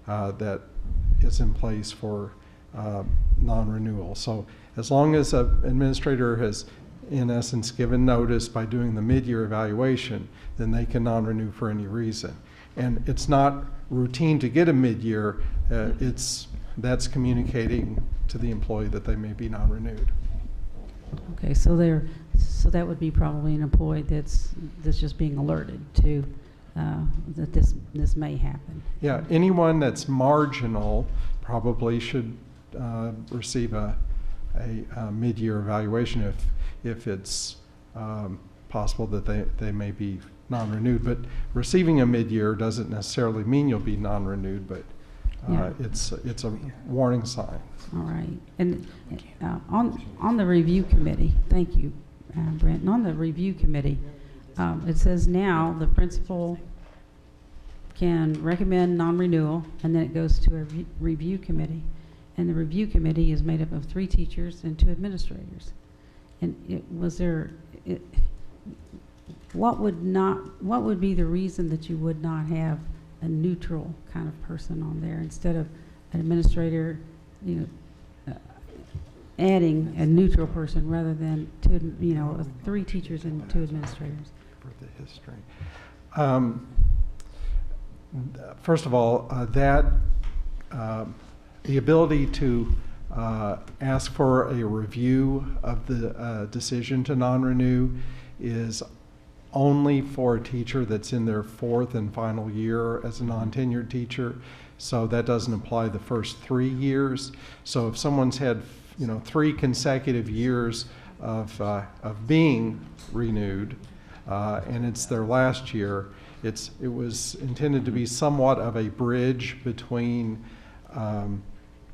that is in place for non-renewal. So as long as an administrator has, in essence, given notice by doing the mid-year evaluation, then they can non-renew for any reason. And it's not routine to get a mid-year. That's communicating to the employee that they may be non-renewed. Okay, so that would be probably an employee that's just being alerted to that this may happen. Yeah, anyone that's marginal probably should receive a mid-year evaluation if it's possible that they may be non-renewed. But receiving a mid-year doesn't necessarily mean you'll be non-renewed, but it's a warning sign. All right. And on the review committee, thank you, Brent. And on the review committee, it says now the principal can recommend non-renewal, and then it goes to a review committee. And the review committee is made up of 3 teachers and 2 administrators. And what would be the reason that you would not have a neutral kind of person on there instead of an administrator, adding a neutral person rather than 3 teachers and 2 administrators? For the history. First of all, the ability to ask for a review of the decision to non-renew is only for a teacher that's in their 4th and final year as a non-tenured teacher. So that doesn't apply the first 3 years. So if someone's had, 3 consecutive years of being renewed, and it's their last year, it was intended to be somewhat of a bridge between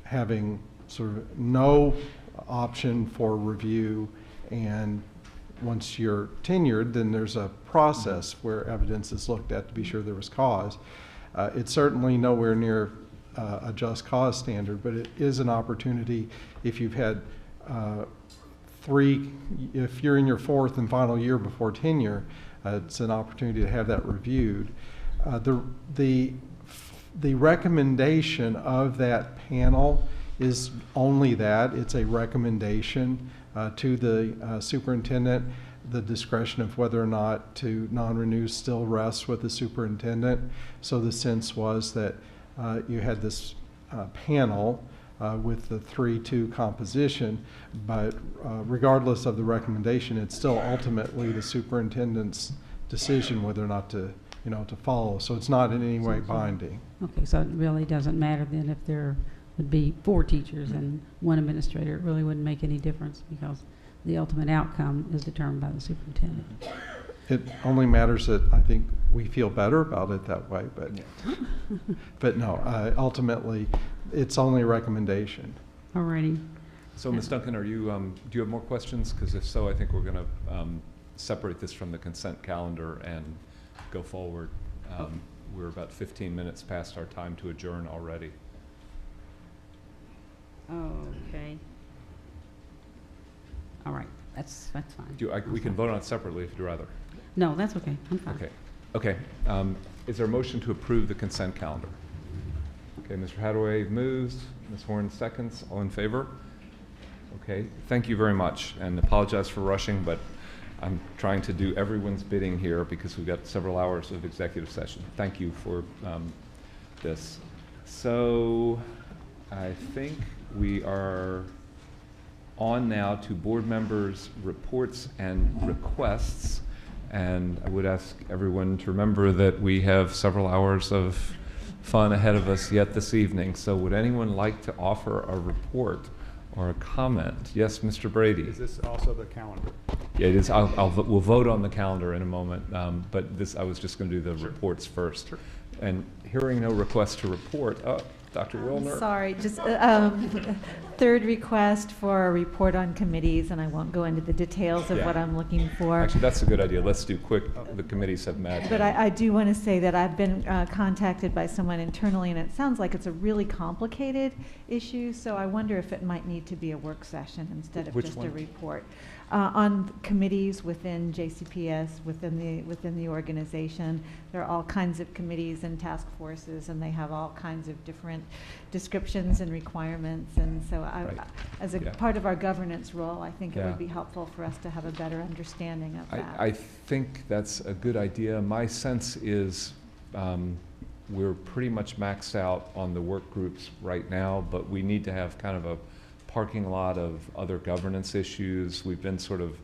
having sort of no option for review, and once you're tenured, then there's a process where evidence is looked at to be sure there was cause. It's certainly nowhere near a just cause standard, but it is an opportunity if you've had if you're in your 4th and final year before tenure, it's an opportunity to have that reviewed. The recommendation of that panel is only that. It's a recommendation to the superintendent. The discretion of whether or not to non-renew still rests with the superintendent. So the sense was that you had this panel with the 3-2 composition, but regardless of the recommendation, it's still ultimately the superintendent's decision whether or not to follow. So it's not in any way binding. Okay, so it really doesn't matter then if there would be 4 teachers and 1 administrator. It really wouldn't make any difference because the ultimate outcome is determined by the superintendent. It only matters that I think we feel better about it that way, but no, ultimately it's only a recommendation. Alrighty. So Ms. Duncan, do you have more questions? Because if so, I think we're going to separate this from the consent calendar and go forward. We're about 15 minutes past our time to adjourn already. Okay. All right, that's fine. We can vote on it separately if you'd rather. No, that's okay. I'm fine. Okay. Is there a motion to approve the consent calendar? Okay, Mr. Hadaway moves, Ms. Horn seconds. All in favor? Okay, thank you very much, and apologize for rushing, but I'm trying to do everyone's bidding here because we've got several hours of executive session. Thank you for this. So I think we are on now to board members' reports and requests. And I would ask everyone to remember that we have several hours of fun ahead of us yet this evening. So would anyone like to offer a report or a comment? Yes, Mr. Brady. Is this also the calendar? Yeah, it is. We'll vote on the calendar in a moment, but I was just going to do the reports first. Sure. And hearing no request to report, Dr. Wilner. Sorry, just third request for a report on committees, and I won't go into the details of what I'm looking for. Actually, that's a good idea. Let's do quick. The committees have met. But I do want to say that I've been contacted by someone internally, and it sounds like it's a really complicated issue, so I wonder if it might need to be a work session instead of just a report. On committees within JCPS, within the organization, there are all kinds of committees and task forces, and they have all kinds of different descriptions and requirements. And so, as a part of our governance role, I think it would be helpful for us to have a better understanding of that. I think that's a good idea. My sense is we're pretty much maxed out on the work groups right now, but we need to have kind of a parking lot of other governance issues. We've been sort of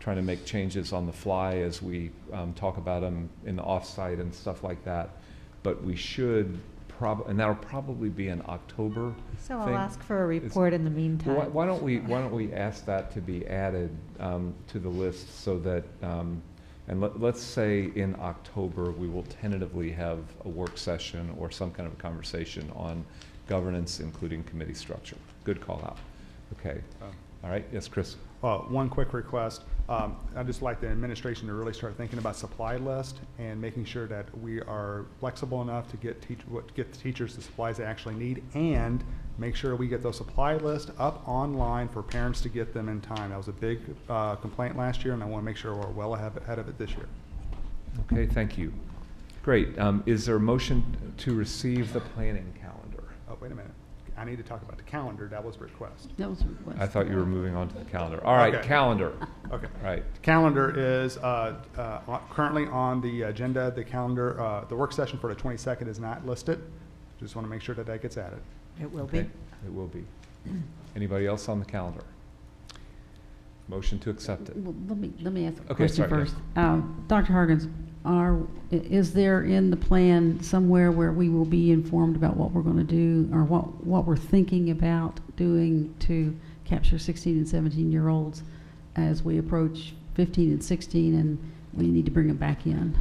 trying to make changes on the fly as we talk about them in the offsite and stuff like that. But we should and that'll probably be an October So thing. I'll ask for a report in the meantime. Well, why don't we ask that to be added to the list so that and let's say in October we will tentatively have a work session or some kind of a conversation on governance, including committee structure. Good call out. Okay. All right. Yes, Chris. One quick request. I'd just like the administration to really start thinking about supply list and making sure that we are flexible enough to get the teachers the supplies they actually need, and make sure we get those supply lists up online for parents to get them in time. That was a big complaint last year, and I want to make sure we're well ahead of it this year. Okay. Thank you. Great. Is there a motion to receive the planning calendar? Oh, wait a minute. I need to talk about the calendar. That was a request. That was a request. I thought you were moving on to the calendar. All right, calendar. Okay. Right. Calendar is currently on the agenda. The calendar, the work session for the 22nd is not listed. Just want to make sure that that gets added. It will be. It will be. Anybody else on the calendar? Motion to accept it. Well, let me ask a Okay, question sorry, first. Dr. Hargens, is there in the plan somewhere where we will be informed about what we're going to do, or what we're thinking about doing to capture 16 and 17-year-olds as we approach 15 and 16 and we need to bring them back in?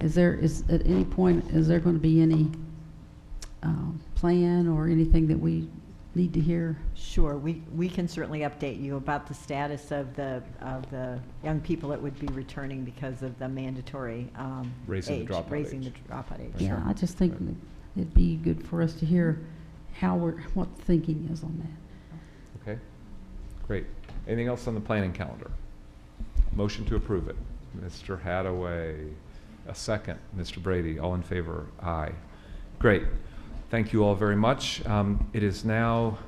Is at any point, is there going to be any plan or anything that we need to hear? Sure, we can certainly update you about the status of the young people that would be returning because of the mandatory Raising age, the dropout raising age. the dropout age. Yeah, I just think that it'd be good for us to hear what the thinking is on that. Okay, great. Anything else on the planning calendar? Motion to approve it. Mr. Hadaway, a second. Mr. Brady, all in favor? Aye. Great. Thank you all very much. It is now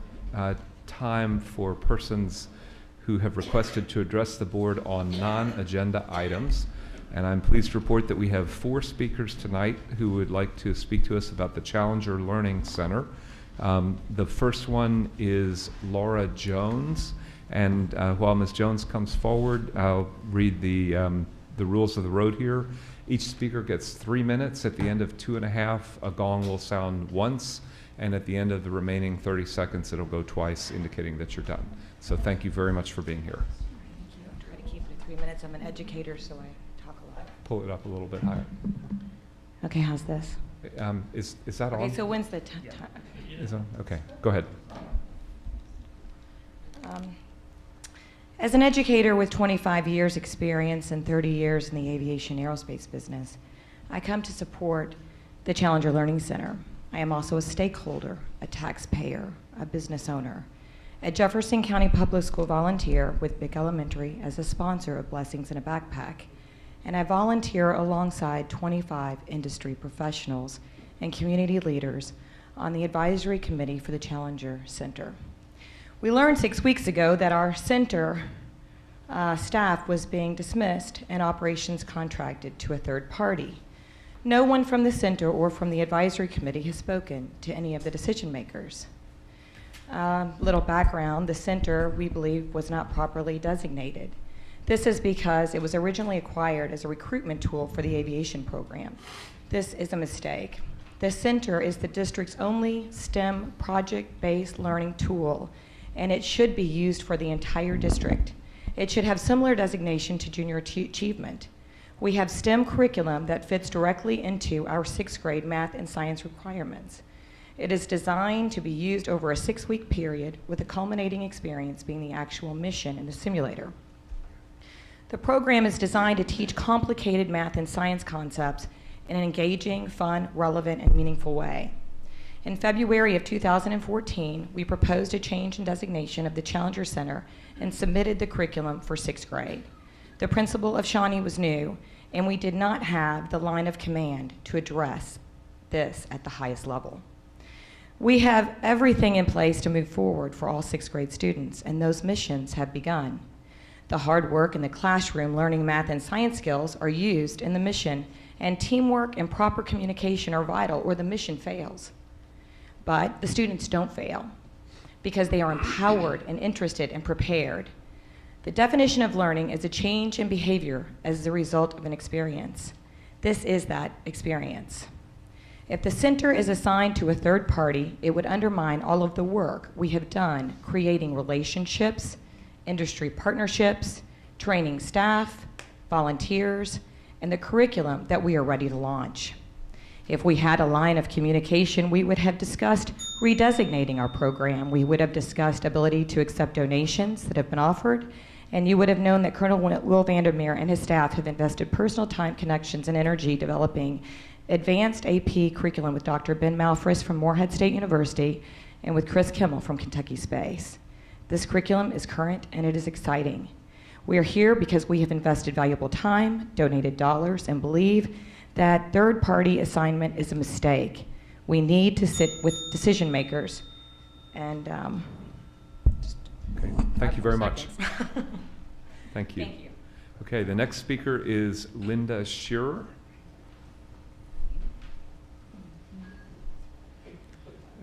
time for persons who have requested to address the board on non-agenda items. And I'm pleased to report that we have 4 speakers tonight who would like to speak to us about the Challenger Learning Center. The first one is Laura Jones. And while Ms. Jones comes forward, I'll read the rules of the road here. Each speaker gets 3 minutes. At the end of 2.5, a gong will sound once, and at the end of the remaining 30 seconds, it'll go twice, indicating that you're done. So thank you very much for being here. Thank you. I'll try to keep it at 3 minutes. I'm an educator, so I talk a lot. Pull it up a little bit higher. Okay, how's this? Is that on? Okay, so when's the time? Is on? Okay, go ahead. As an educator with 25 years experience and 30 years in the aviation aerospace business, I come to support the Challenger Learning Center. I am also a stakeholder, a taxpayer, a business owner, a Jefferson County Public School volunteer with Bick Elementary as a sponsor of Blessings in a Backpack, and I volunteer alongside 25 industry professionals and community leaders on the advisory committee for the Challenger Center. We learned 6 weeks ago that our center staff was being dismissed and operations contracted to a third party. No one from the center or from the advisory committee has spoken to any of the decision makers. Little background, the center, we believe, was not properly designated. This is because it was originally acquired as a recruitment tool for the aviation program. This is a mistake. The center is the district's only STEM project-based learning tool, and it should be used for the entire district. It should have similar designation to junior achievement. We have STEM curriculum that fits directly into our 6th grade math and science requirements. It is designed to be used over a 6-week period, with the culminating experience being the actual mission in the simulator. The program is designed to teach complicated math and science concepts in an engaging, fun, relevant, and meaningful way. In February of 2014, we proposed a change in designation of the Challenger Center and submitted the curriculum for 6th grade. The principal of Shawnee was new, and we did not have the line of command to address this at the highest level. We have everything in place to move forward for all 6th grade students, and those missions have begun. The hard work in the classroom learning math and science skills are used in the mission, and teamwork and proper communication are vital, or the mission fails. But the students don't fail because they are empowered and interested and prepared. The definition of learning is a change in behavior as the result of an experience. This is that experience. If the center is assigned to a third party, it would undermine all of the work we have done creating relationships, industry partnerships, training staff, volunteers, and the curriculum that we are ready to launch. If we had a line of communication, we would have discussed redesignating our program. We would have discussed ability to accept donations that have been offered, and you would have known that Colonel Will Vandermeer and his staff have invested personal time, connections, and energy developing advanced AP curriculum with Dr. Ben Malfris from Morehead State University and with Chris Kimmel from Kentucky Space. This curriculum is current and it is exciting. We are here because we have invested valuable time, donated dollars, and believe that third-party assignment is a mistake. We need to sit with decision makers and okay. Thank you very much. Thank you. Thank you. Okay, the next speaker is Linda Shearer.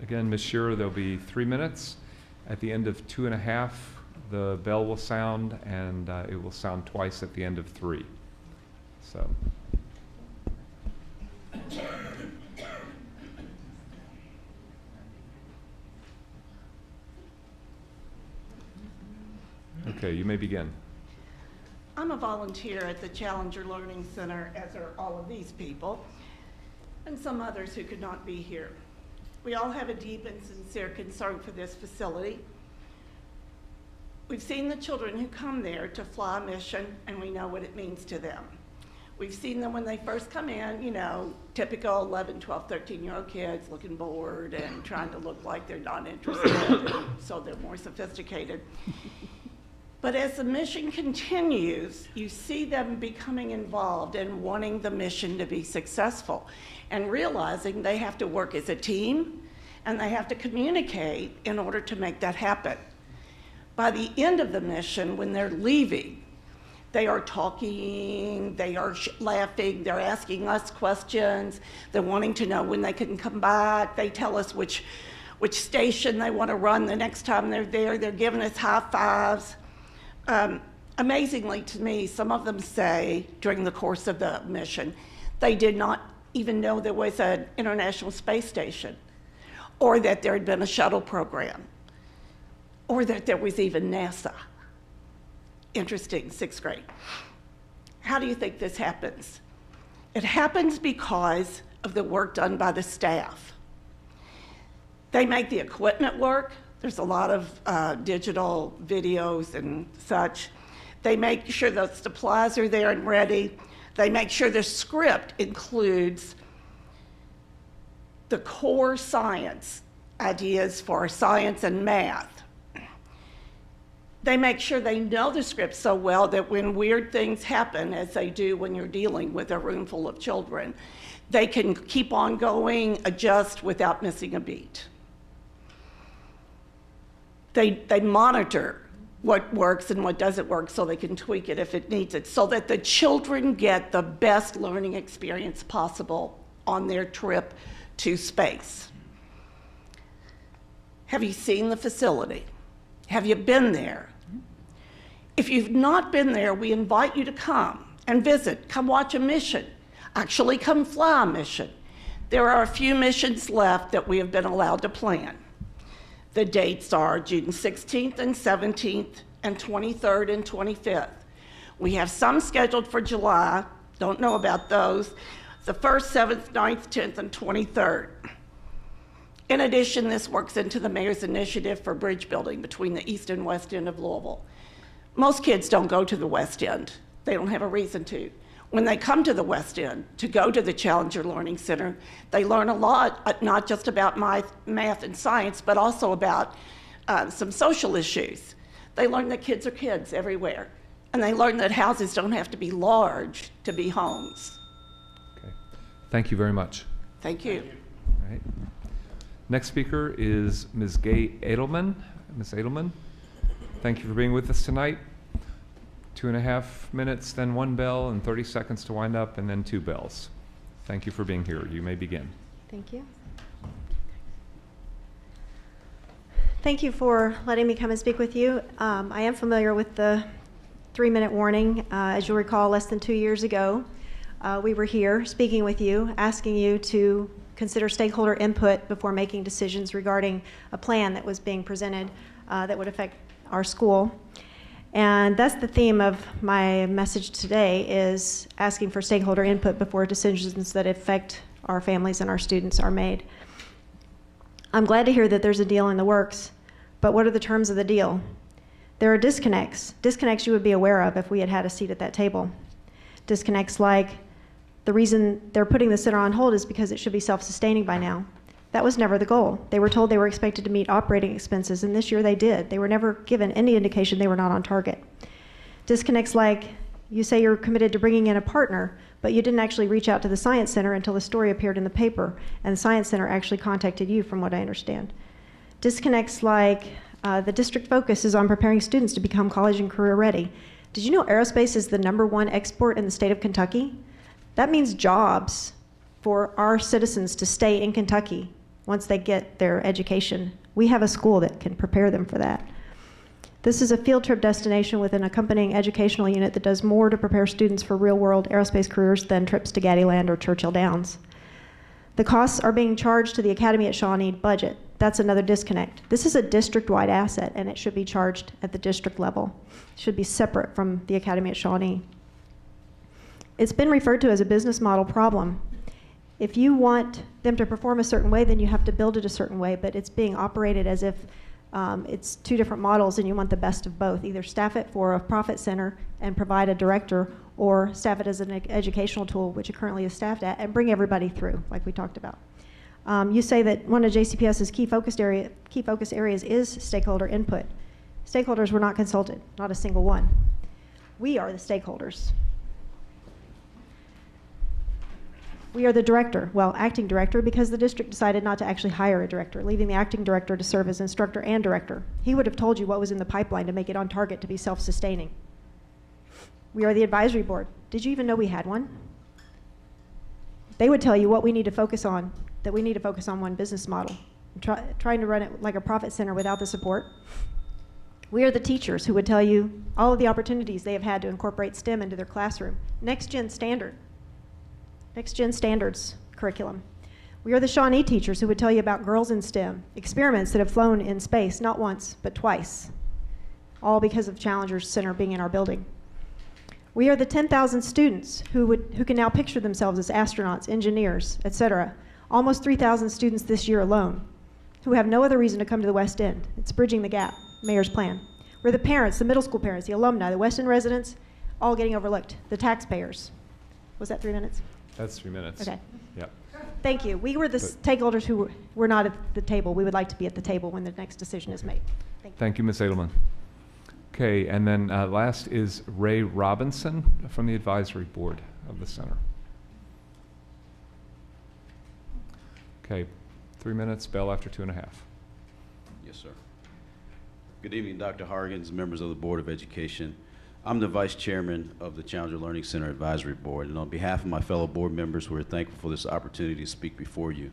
Again, Ms. Shearer, there'll be 3 minutes. At the end of 2.5, the bell will sound, and it will sound twice at the end of 3. So. Okay, you may begin. I'm a volunteer at the Challenger Learning Center, as are all of these people, and some others who could not be here. We all have a deep and sincere concern for this facility. We've seen the children who come there to fly a mission, and we know what it means to them. We've seen them when they first come in, you know, typical 11, 12, 13-year-old kids looking bored and trying to look like they're not interested, and so they're more sophisticated. But as the mission continues, you see them becoming involved and wanting the mission to be successful and realizing they have to work as a team and they have to communicate in order to make that happen. By the end of the mission, when they're leaving, they are talking, they are laughing, they're asking us questions, they're wanting to know when they can come back. They tell us which station they want to run the next time they're there. They're giving us high fives. Amazingly to me, some of them say during the course of the mission, they did not even know there was an International Space Station, or that there had been a shuttle program, or that there was even NASA. Interesting, 6th grade. How do you think this happens? It happens because of the work done by the staff. They make the equipment work. There's a lot of digital videos and such. They make sure the supplies are there and ready. They make sure the script includes the core science ideas for science and math. They make sure they know the script so well that when weird things happen, as they do when you're dealing with a room full of children, they can keep on going, adjust without missing a beat. They monitor what works and what doesn't work so they can tweak it if it needs it, so that the children get the best learning experience possible on their trip to space. Have you seen the facility? Have you been there? If you've not been there, we invite you to come and visit, come watch a mission, actually come fly a mission. There are a few missions left that we have been allowed to plan. The dates are June 16th and 17th and 23rd and 25th. We have some scheduled for July, don't know about those, the 1st, 7th, 9th, 10th, and 23rd. In addition, this works into the mayor's initiative for bridge building between the east and west end of Louisville. Most kids don't go to the west end. They don't have a reason to. When they come to the West End to go to the Challenger Learning Center, they learn a lot, not just about math and science, but also about some social issues. They learn that kids are kids everywhere, and they learn that houses don't have to be large to be homes. Okay. Thank you very much. Thank you. All right. Next speaker is Ms. Gay Edelman. Ms. Edelman, thank you for being with us tonight. 2.5 minutes, then 1 bell, and 30 seconds to wind up, and then 2 bells. Thank you for being here. You may begin. Thank you. Thank you for letting me come and speak with you. I am familiar with the 3-minute warning. As you'll recall, less than 2 years ago, we were here speaking with you, asking you to consider stakeholder input before making decisions regarding a plan that was being presented that would affect our school. And that's the theme of my message today, is asking for stakeholder input before decisions that affect our families and our students are made. I'm glad to hear that there's a deal in the works, but what are the terms of the deal? There are disconnects you would be aware of if we had had a seat at that table. Disconnects like the reason they're putting the center on hold is because it should be self-sustaining by now. That was never the goal. They were told they were expected to meet operating expenses, and this year they did. They were never given any indication they were not on target. Disconnects like, you say you're committed to bringing in a partner, but you didn't actually reach out to the Science Center until the story appeared in the paper, and the Science Center actually contacted you, from what I understand. Disconnects like, the district focus is on preparing students to become college and career ready. Did you know aerospace is the #1 export in the state of Kentucky? That means jobs for our citizens to stay in Kentucky once they get their education We have a school that can prepare them for that. This is a field trip destination with an accompanying educational unit that does more to prepare students for real-world aerospace careers than trips to Gattyland or Churchill Downs. The costs are being charged to the Academy at Shawnee budget. That's another disconnect. This is a district-wide asset, and it should be charged at the district level. It should be separate from the Academy at Shawnee. It's been referred to as a business model problem. If you want them to perform a certain way, then you have to build it a certain way, but it's being operated as if it's two different models and you want the best of both. Either staff it for a profit center and provide a director, or staff it as an educational tool, which it currently is staffed at, and bring everybody through, like we talked about. You say that one of JCPS's key focus areas is stakeholder input. Stakeholders were not consulted, not a single one. We are the stakeholders. We are the director, well, acting director, because the district decided not to actually hire a director, leaving the acting director to serve as instructor and director. He would have told you what was in the pipeline to make it on target to be self-sustaining. We are the advisory board. Did you even know we had one? They would tell you what we need to focus on, that we need to focus on one business model. Trying to run it like a profit center without the support. We are the teachers who would tell you all of the opportunities they have had to incorporate STEM into their classroom. Next-gen standards curriculum. We are the Shawnee teachers who would tell you about girls in STEM, experiments that have flown in space, not once, but twice, all because of Challenger Center being in our building. We are the 10,000 students who can now picture themselves as astronauts, engineers, etc. Almost 3,000 students this year alone who have no other reason to come to the West End. It's bridging the gap, mayor's plan. We're the parents, the middle school parents, the alumni, the West End residents, all getting overlooked, the taxpayers. Was that 3 minutes? That's 3 minutes. Okay. Yep. Thank you. We were the stakeholders who were not at the table. We would like to be at the table when the next decision is made. Thank you, Ms. Edelman. Okay, and then last is Ray Robinson from the advisory board of the center. Okay, 3 minutes, bell after 2.5. Yes, sir. Good evening, Dr. Hargens, members of the Board of Education. I'm the Vice Chairman of the Challenger Learning Center Advisory Board, and on behalf of my fellow board members, we're thankful for this opportunity to speak before you.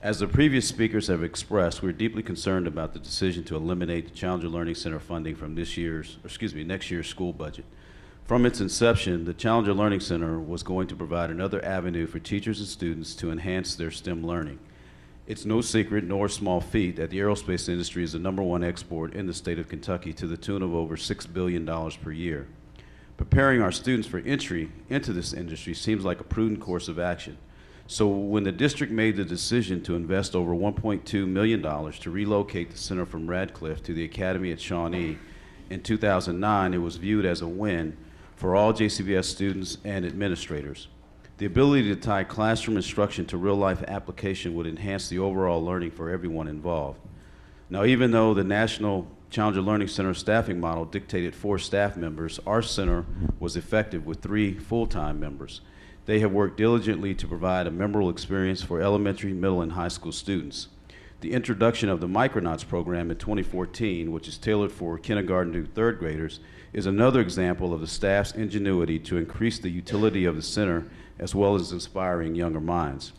As the previous speakers have expressed, we're deeply concerned about the decision to eliminate the Challenger Learning Center funding from next year's school budget. From its inception, the Challenger Learning Center was going to provide another avenue for teachers and students to enhance their STEM learning. It's no secret nor small feat that the aerospace industry is the #1 export in the state of Kentucky to the tune of over $6 billion per year. Preparing our students for entry into this industry seems like a prudent course of action. So when the district made the decision to invest over $1.2 million to relocate the center from Radcliffe to the Academy at Shawnee in 2009, it was viewed as a win for all JCBS students and administrators. The ability to tie classroom instruction to real-life application would enhance the overall learning for everyone involved. Now, even though the National Challenger Learning Center staffing model dictated 4 staff members, our center was effective with 3 full-time members. They have worked diligently to provide a memorable experience for elementary, middle, and high school students. The introduction of the Micronauts program in 2014, which is tailored for kindergarten to 3rd graders, is another example of the staff's ingenuity to increase the utility of the center as well as inspiring younger minds.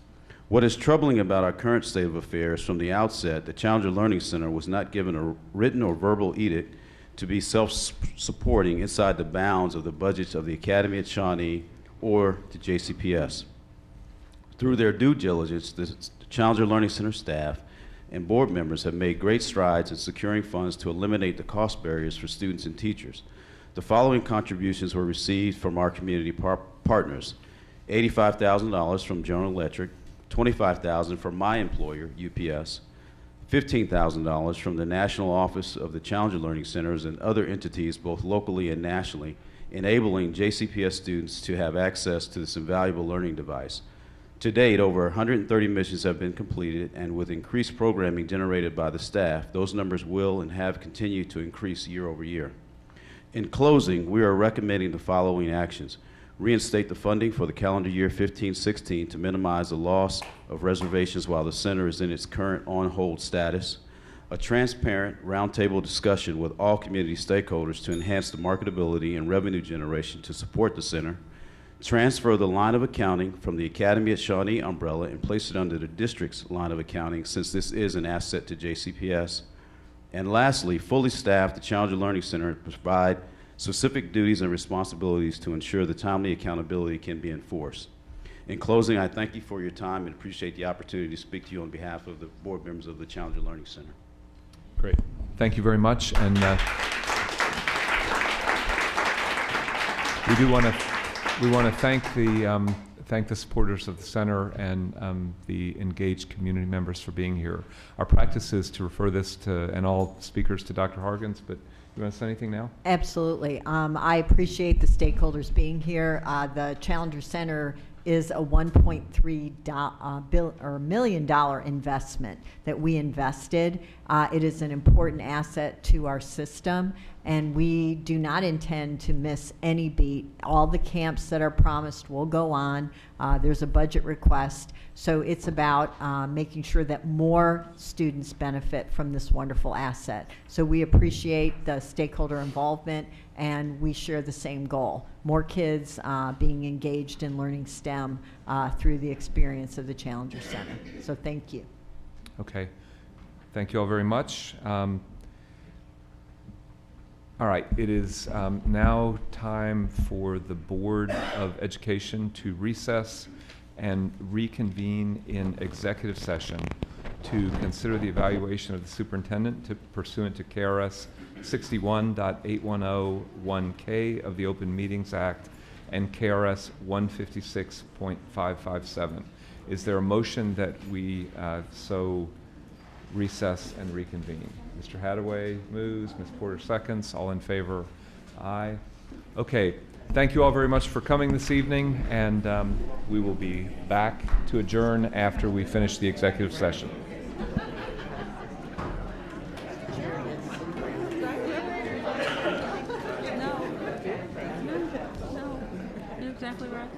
What is troubling about our current state of affairs from the outset, the Challenger Learning Center was not given a written or verbal edict to be self-supporting inside the bounds of the budgets of the Academy at Shawnee or the JCPS. Through their due diligence, the Challenger Learning Center staff and board members have made great strides in securing funds to eliminate the cost barriers for students and teachers. The following contributions were received from our community partners: $85,000 from General Electric, $25,000 from my employer, UPS, $15,000 from the National Office of the Challenger Learning Centers and other entities both locally and nationally, enabling JCPS students to have access to this invaluable learning device. To date, over 130 missions have been completed, and with increased programming generated by the staff, those numbers will and have continued to increase year over year. In closing, we are recommending the following actions: reinstate the funding for the calendar year 15-16 to minimize the loss of reservations while the center is in its current on-hold status, a transparent roundtable discussion with all community stakeholders to enhance the marketability and revenue generation to support the center, transfer the line of accounting from the Academy at Shawnee umbrella and place it under the district's line of accounting, since this is an asset to JCPS. And lastly, fully staff the Challenger Learning Center and provide specific duties and responsibilities to ensure the timely accountability can be enforced. In closing, I thank you for your time and appreciate the opportunity to speak to you on behalf of the board members of the Challenger Learning Center. Great. Thank you very much. And we want to thank the supporters of the center and the engaged community members for being here. Our practice is to refer this to, and all speakers, to Dr. Hargens, but you want to say anything now? Absolutely. I appreciate the stakeholders being here. The Challenger Center is a $1.3 million investment that we invested. It is an important asset to our system, and we do not intend to miss any beat. All the camps that are promised will go on. There's a budget request, so it's about making sure that more students benefit from this wonderful asset. So we appreciate the stakeholder involvement, and we share the same goal: more kids being engaged in learning STEM through the experience of the Challenger Center. So thank you. Okay. Thank you all very much. All right, it is now time for the Board of Education to recess and reconvene in executive session to consider the evaluation of the superintendent pursuant to KRS 61.8101K of the Open Meetings Act and KRS 156.557. Is there a motion that we so recess and reconvene? Mr. Hadaway moves, Ms. Porter seconds. All in favor? Aye. Okay. Thank you all very much for coming this evening, and we will be back to adjourn after we finish the executive session. You're exactly right.